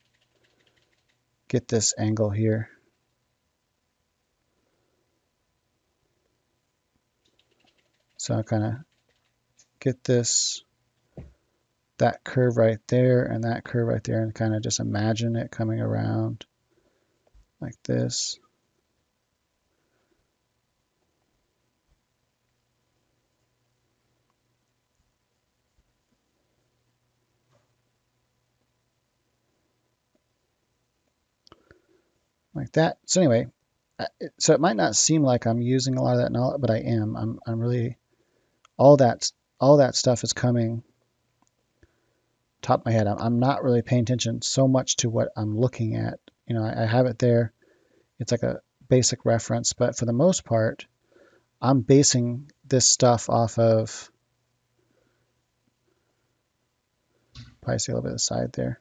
get this angle here. So I kind of get that curve right there and that curve right there and kind of just imagine it coming around like this. Like that. So anyway, so it might not seem like I'm using a lot of that knowledge, but I am. I'm really, all that stuff is coming top of my head. I'm not really paying attention so much to what I'm looking at I have it there. It's like a basic reference, but for the most part, I'm basing this stuff off of, probably see a little bit of the side there.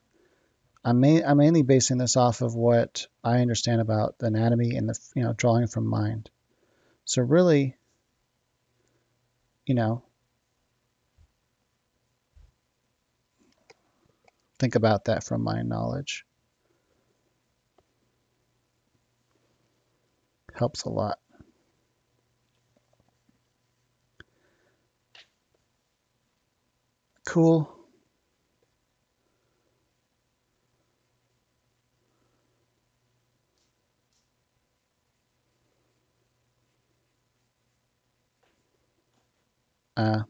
I'm mainly basing this off of what I understand about the anatomy and the, drawing from mind. So really, you know, think about that from mind knowledge. Helps a lot. Cool.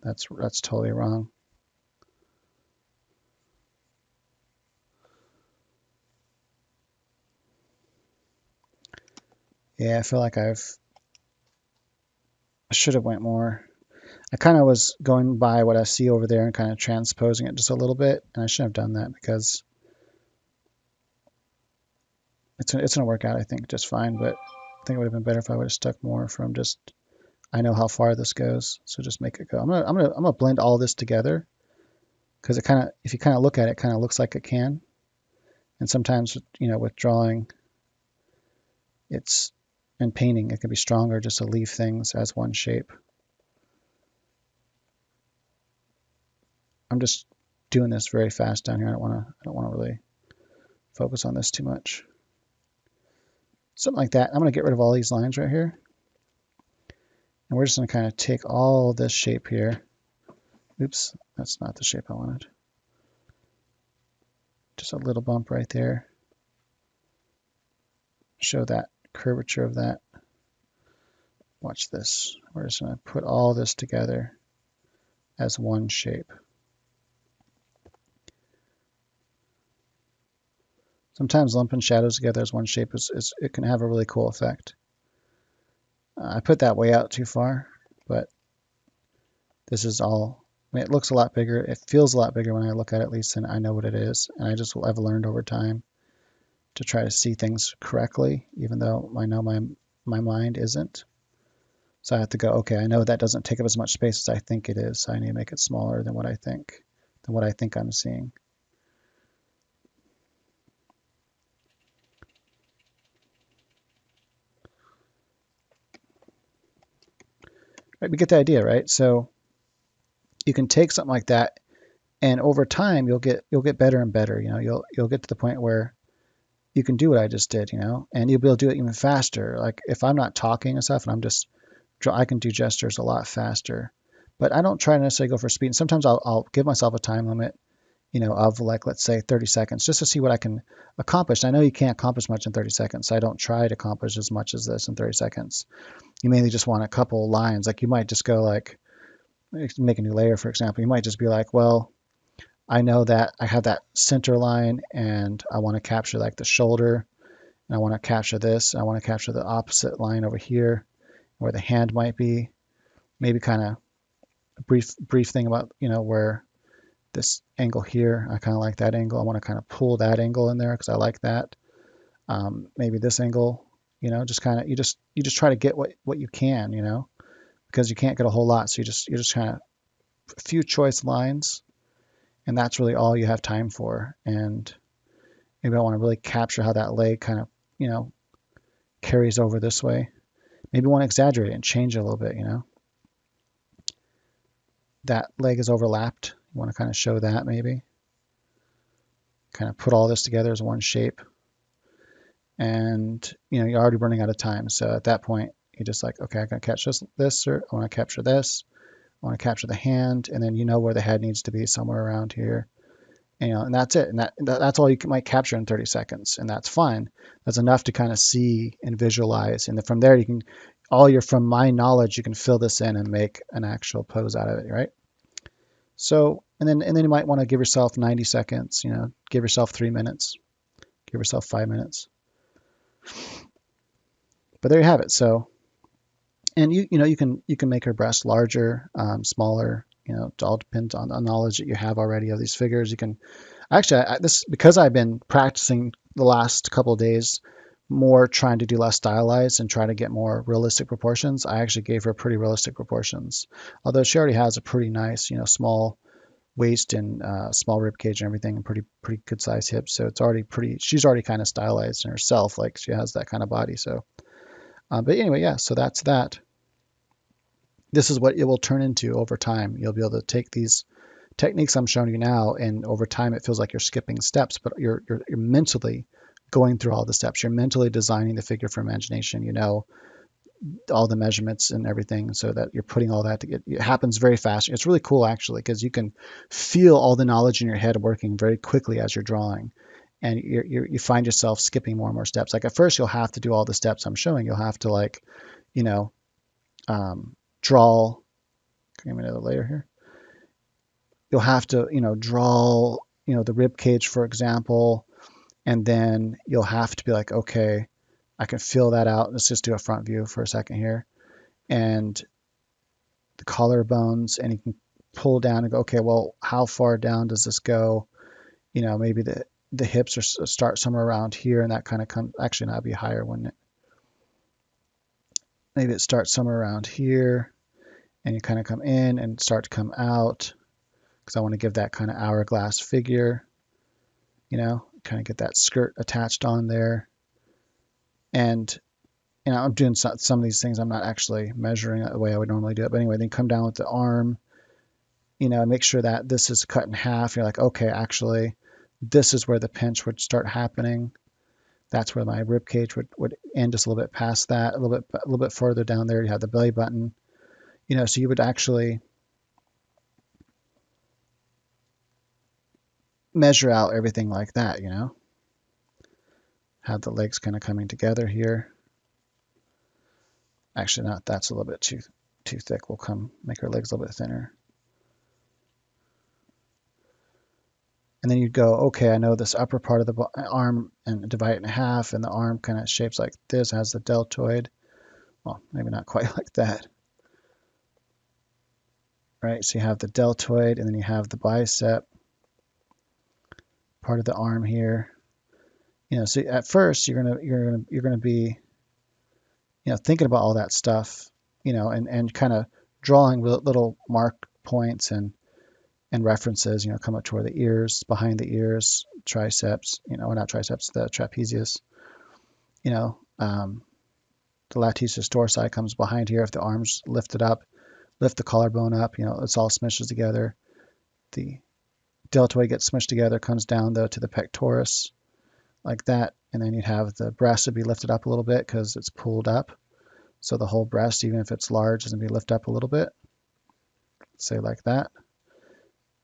That's totally wrong. Yeah, I feel like I should have went more. I kind of was going by what I see over there and kind of transposing it just a little bit, and I shouldn't have done that because it's gonna work out, I think, just fine. But I think it would have been better if I would have stuck more from just, I know how far this goes, so just make it go. I'm gonna blend all this together because it kind of, if you kind of look at it, kind of looks like it can. And sometimes, with drawing, it's and painting, it can be stronger just to leave things as one shape. I'm just doing this very fast down here. I don't want to really focus on this too much. Something like that. I'm going to get rid of all these lines right here. And we're just going to kind of take all this shape here. Oops, that's not the shape I wanted. Just a little bump right there. Show that curvature of that. Watch this. We're just going to put all this together as one shape. Sometimes lumping shadows together as one shape it can have a really cool effect. I put that way out too far, but this is all, I mean, it looks a lot bigger. It feels a lot bigger when I look at it, at least, and I know what it is. And I've learned over time to try to see things correctly, even though I know my mind isn't. So I have to go, okay, I know that doesn't take up as much space as I think it is. So I need to make it smaller than what I think I'm seeing. Right, we get the idea, right? So you can take something like that, and over time you'll get better and better. You'll get to the point where you can do what I just did, and you'll be able to do it even faster. Like if I'm not talking and stuff, and I can do gestures a lot faster. But I don't try to necessarily go for speed. And sometimes I'll give myself a time limit, of like, let's say 30 seconds, just to see what I can accomplish. And I know you can't accomplish much in 30 seconds, so I don't try to accomplish as much as this in 30 seconds. You mainly just want a couple lines. Like you might just go like, make a new layer, for example. You might just be like, well, I know that I have that center line and I want to capture like the shoulder, and I want to capture this. I want to capture the opposite line over here where the hand might be. Maybe kind of a brief thing about, where this angle here, I kind of like that angle. I want to kind of pull that angle in there because I like that. Maybe this angle, just kind of, you just try to get what you can, because you can't get a whole lot. So you're just kind of a few choice lines, and that's really all you have time for. And maybe I want to really capture how that leg kind of, carries over this way. Maybe I want to exaggerate it and change it a little bit, That leg is overlapped. You want to kind of show that maybe. Kind of put all this together as one shape. And, you're already running out of time. So at that point, you're just like, okay, I got to catch this, or I want to capture this. I want to capture the hand, and then where the head needs to be, somewhere around here. And that's it. And that's all you might capture in 30 seconds, and that's fine. That's enough to kind of see and visualize. And then from there, from my knowledge, you can fill this in and make an actual pose out of it, right? So, and then you might want to give yourself 90 seconds, give yourself 3 minutes, give yourself 5 minutes. But there you have it. So, and you can make her breast larger, smaller, It all depends on the knowledge that you have already of these figures. You can actually, this because I've been practicing the last couple of days more trying to do less stylized and try to get more realistic proportions. I actually gave her pretty realistic proportions, although she already has a pretty nice, small waist and small rib cage and everything, and pretty good size hips. So it's already pretty. She's already kind of stylized in herself, like she has that kind of body. So, but anyway, yeah. So that's that. This is what it will turn into over time. You'll be able to take these techniques I'm showing you now, and over time it feels like you're skipping steps, but you're mentally going through all the steps. You're mentally designing the figure for imagination. All the measurements and everything, so that you're putting all that together. It happens very fast. It's really cool actually, because you can feel all the knowledge in your head working very quickly as you're drawing, and you find yourself skipping more and more steps. Like at first you'll have to do all the steps I'm showing. You'll have to you know, draw. Give me another layer here. You'll have to, draw, the rib cage, for example, and then you'll have to be like, okay, I can fill that out. Let's just do a front view for a second here. And the collarbones, and you can pull down and go, okay, well, how far down does this go? Maybe the hips start somewhere around here, and that kind of comes, actually, that'd be higher, wouldn't it? Maybe it starts somewhere around here, and you kind of come in and start to come out, because I want to give that kind of hourglass figure, kind of get that skirt attached on there. And I'm doing some of these things. I'm not actually measuring it the way I would normally do it. But anyway, then come down with the arm, make sure that this is cut in half. You're like, okay, actually, this is where the pinch would start happening. That's where my rib cage would end, just a little bit past that, a little bit further down there. You have the belly button, so you would actually measure out everything like that, have the legs kind of coming together here. Actually, not, that's a little bit too thick. We'll make her legs a little bit thinner. And then you'd go, okay, I know this upper part of the arm, and divide it in half, and the arm kind of shapes like this, has the deltoid. Well, maybe not quite like that. Right, so you have the deltoid, and then you have the bicep, part of the arm here. So at first you're gonna be, thinking about all that stuff, and kind of drawing little mark points and references, come up toward the ears, behind the ears, triceps, or not triceps, the trapezius, the latissimus dorsi comes behind here. If the arm's lifted up, lift the collarbone up, it's all smushes together. The deltoid gets smushed together, comes down though to the pectoris, like that. And then you'd have the breast would be lifted up a little bit because it's pulled up. So the whole breast, even if it's large, is going to be lifted up a little bit, say like that.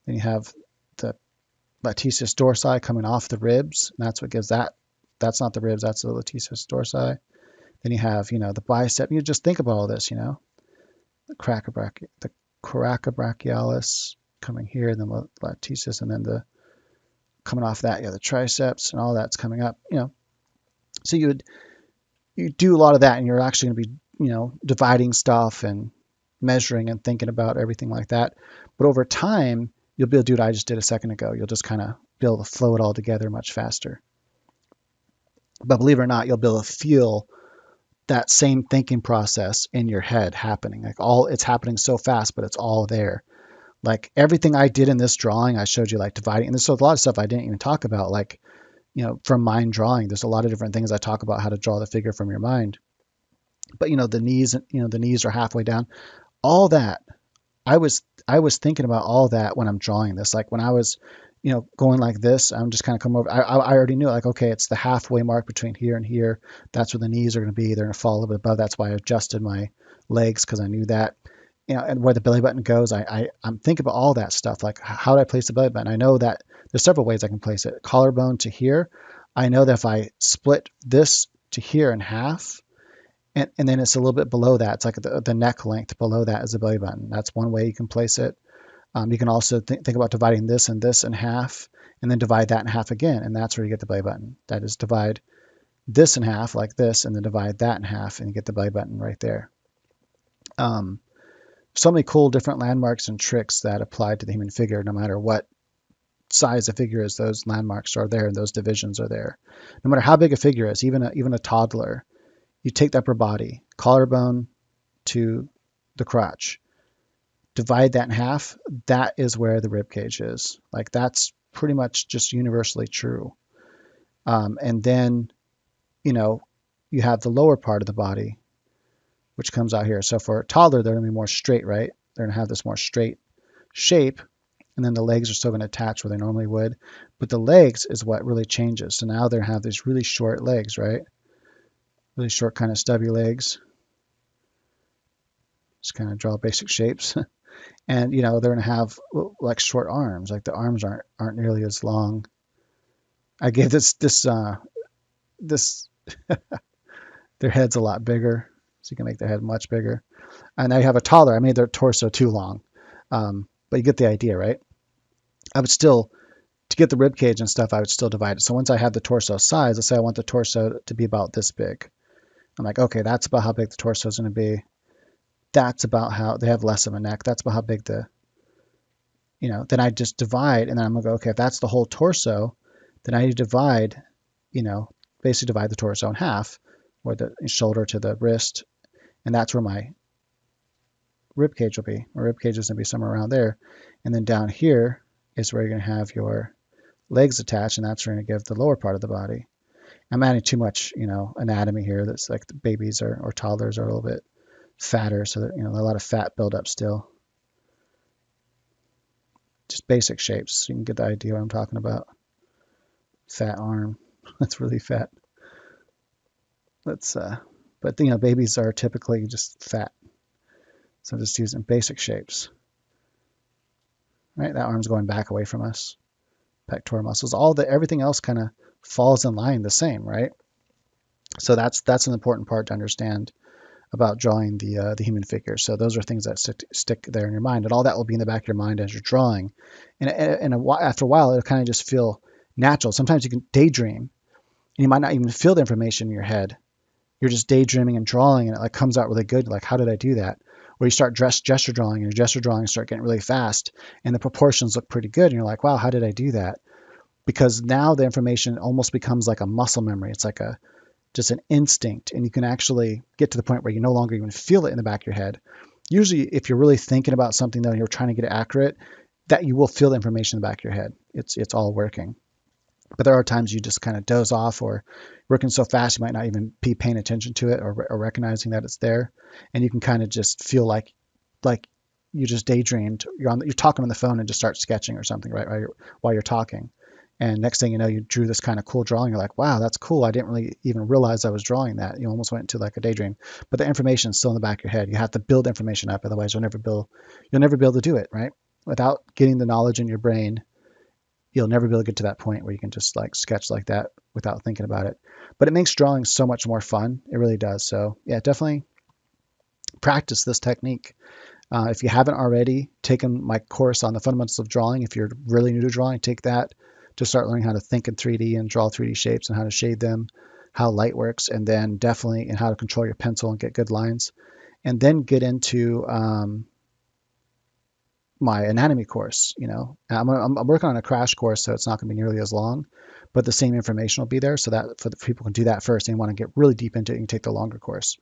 Then you have the latissimus dorsi coming off the ribs, and that's what gives that. That's not the ribs, that's the latissimus dorsi. Then you have, the bicep. You just think about all this, the coracobrachialis coming here, then the latissimus, and then the coming off that, the triceps, and all that's coming up, So you do a lot of that, and you're actually going to be, dividing stuff and measuring and thinking about everything like that. But over time, you'll be able to do what I just did a second ago. You'll just kind of be able to flow it all together much faster. But believe it or not, you'll be able to feel that same thinking process in your head happening. It's happening so fast, but it's all there. Like everything I did in this drawing, I showed you, like dividing. And there's a lot of stuff I didn't even talk about, like, from mind drawing. There's a lot of different things I talk about how to draw the figure from your mind. But the knees are halfway down. All that, I was thinking about all that when I'm drawing this. Like when I was, going like this, I'm just kind of come over. I already knew, like, okay, it's the halfway mark between here and here. That's where the knees are going to be. They're going to fall a little bit above. That's why I adjusted my legs, because I knew that. And where the belly button goes, I'm thinking about all that stuff. Like, how do I place the belly button? I know that there's several ways I can place it. Collarbone to here. I know that if I split this to here in half, and then it's a little bit below that, it's like the neck length below that is the belly button. That's one way you can place it. You can also think about dividing this and this in half, and then divide that in half again, and that's where you get the belly button. That is, divide this in half like this, and then divide that in half, and you get the belly button right there. so many cool different landmarks and tricks that apply to the human figure. No matter what size a figure is, those landmarks are there and those divisions are there. No matter how big a figure is, even a toddler, you take the upper body, collarbone to the crotch, divide that in half. That is where the rib cage is. Like that's pretty much just universally true. And then, you know, you have the lower part of the body, which comes out here. So for a toddler, they're going to be more straight, right? They're going to have this more straight shape. And then the legs are still going to attach where they normally would. But the legs is what really changes. So now they have these really short legs, right? Really short, kind of stubby legs. Just kind of draw basic shapes. And, you know, they're going to have like short arms. Like the arms aren't nearly as long. I gave this their head's a lot bigger, so you can make their head much bigger. And I have a toddler. I made their torso too long, but you get the idea, right? I would still, to get the rib cage and stuff, I would still divide it. So once I have the torso size, let's say I want the torso to be about this big. I'm like, okay, that's about how big the torso is going to be. That's about how they have less of a neck. That's about how big the, you know, then I just divide, and then I'm going to go, okay, if that's the whole torso, then I need to divide, you know, basically divide the torso in half, or the shoulder to the wrist, and that's where my rib cage will be. My rib cage is going to be somewhere around there, and then down here is where you're going to have your legs attached, and that's where you're going to give the lower part of the body. I'm adding too much, you know, anatomy here. That's like the babies or toddlers are a little bit fatter, so that, you know, a lot of fat buildup still. Just basic shapes, so you can get the idea what I'm talking about. Fat arm, that's really fat. Let's, but you know, babies are typically just fat. So I'm just using basic shapes. Right, that arm's going back away from us. Pectoral muscles, everything else kind of falls in line the same, right? So that's an important part to understand about drawing the human figure. So those are things that stick there in your mind, and all that will be in the back of your mind as you're drawing. And after a while, it'll kind of just feel natural. Sometimes you can daydream, and you might not even feel the information in your head. You're just daydreaming and drawing, and it like comes out really good. Like, how did I do that? Or you start gesture drawing, and your gesture drawings start getting really fast, and the proportions look pretty good, and you're like, wow, how did I do that? Because now the information almost becomes like a muscle memory. It's like just an instinct, and you can actually get to the point where you no longer even feel it in the back of your head. Usually, if you're really thinking about something though, and you're trying to get it accurate, that you will feel the information in the back of your head. It's all working. But there are times you just kind of doze off, or working so fast you might not even be paying attention to it, or recognizing that it's there, and you can kind of just feel like you just daydreamed. You're talking on the phone and just start sketching or something, right? While you're talking, and next thing you know, you drew this kind of cool drawing. You're like, wow, that's cool. I didn't really even realize I was drawing that. You almost went into like a daydream, but the information is still in the back of your head. You have to build information up, otherwise you'll never be able to do it, right? Without getting the knowledge in your brain, you'll never be able to get to that point where you can just like sketch like that without thinking about it. But it makes drawing so much more fun. It really does. So yeah, definitely practice this technique. If you haven't already taken my course on the fundamentals of drawing, if you're really new to drawing, take that to start learning how to think in 3D and draw 3D shapes and how to shade them, how light works, and then definitely in how to control your pencil and get good lines. And then get into my anatomy course. You know, I'm working on a crash course, so it's not going to be nearly as long, but the same information will be there, so that for the people can do that first and want to get really deep into it, you can take the longer course.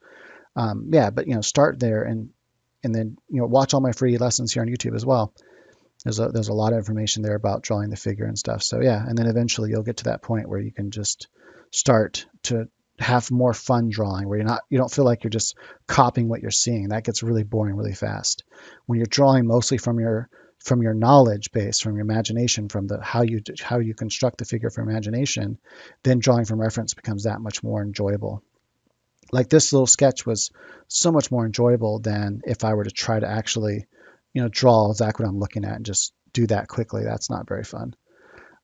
Yeah, but you know, start there, and then, you know, watch all my free lessons here on YouTube as well. There's a lot of information there about drawing the figure and stuff. So yeah, and then eventually you'll get to that point where you can just start to have more fun drawing, where you don't feel like you're just copying what you're seeing. That gets really boring really fast. When you're drawing mostly from your knowledge base, from your imagination, from the how you construct the figure from imagination, then drawing from reference becomes that much more enjoyable. Like this little sketch was so much more enjoyable than if I were to try to actually, you know, draw exactly what I'm looking at and just do that quickly. That's not very fun.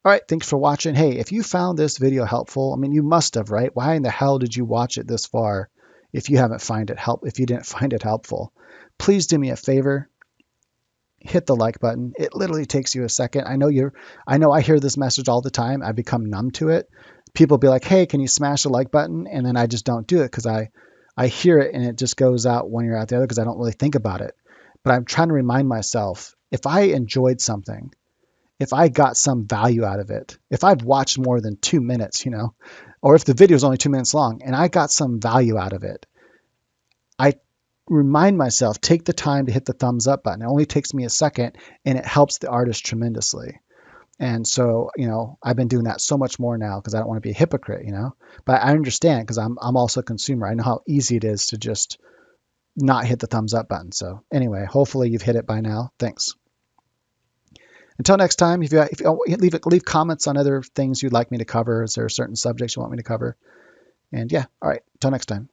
All right, thanks for watching. Hey, if you found this video helpful, I mean, you must have, right? Why in the hell did you watch it this far if you didn't find it helpful? Please do me a favor. Hit the like button. It literally takes you a second. I know I hear this message all the time. I've become numb to it. People be like, hey, can you smash the like button? And then I just don't do it because I hear it and it just goes out one ear out the other because I don't really think about it. but I'm trying to remind myself, if I enjoyed something, if I got some value out of it, if I've watched more than 2 minutes, or if the video is only 2 minutes long and I got some value out of it, I remind myself, take the time to hit the thumbs up button. It only takes me a second and it helps the artist tremendously. And so, I've been doing that so much more now because I don't want to be a hypocrite, but I understand because I'm also a consumer. I know how easy it is to just not hit the thumbs up button. So anyway, hopefully you've hit it by now. Thanks. Until next time, if you leave comments on other things you'd like me to cover. Is there certain subjects you want me to cover? And yeah, all right. Until next time.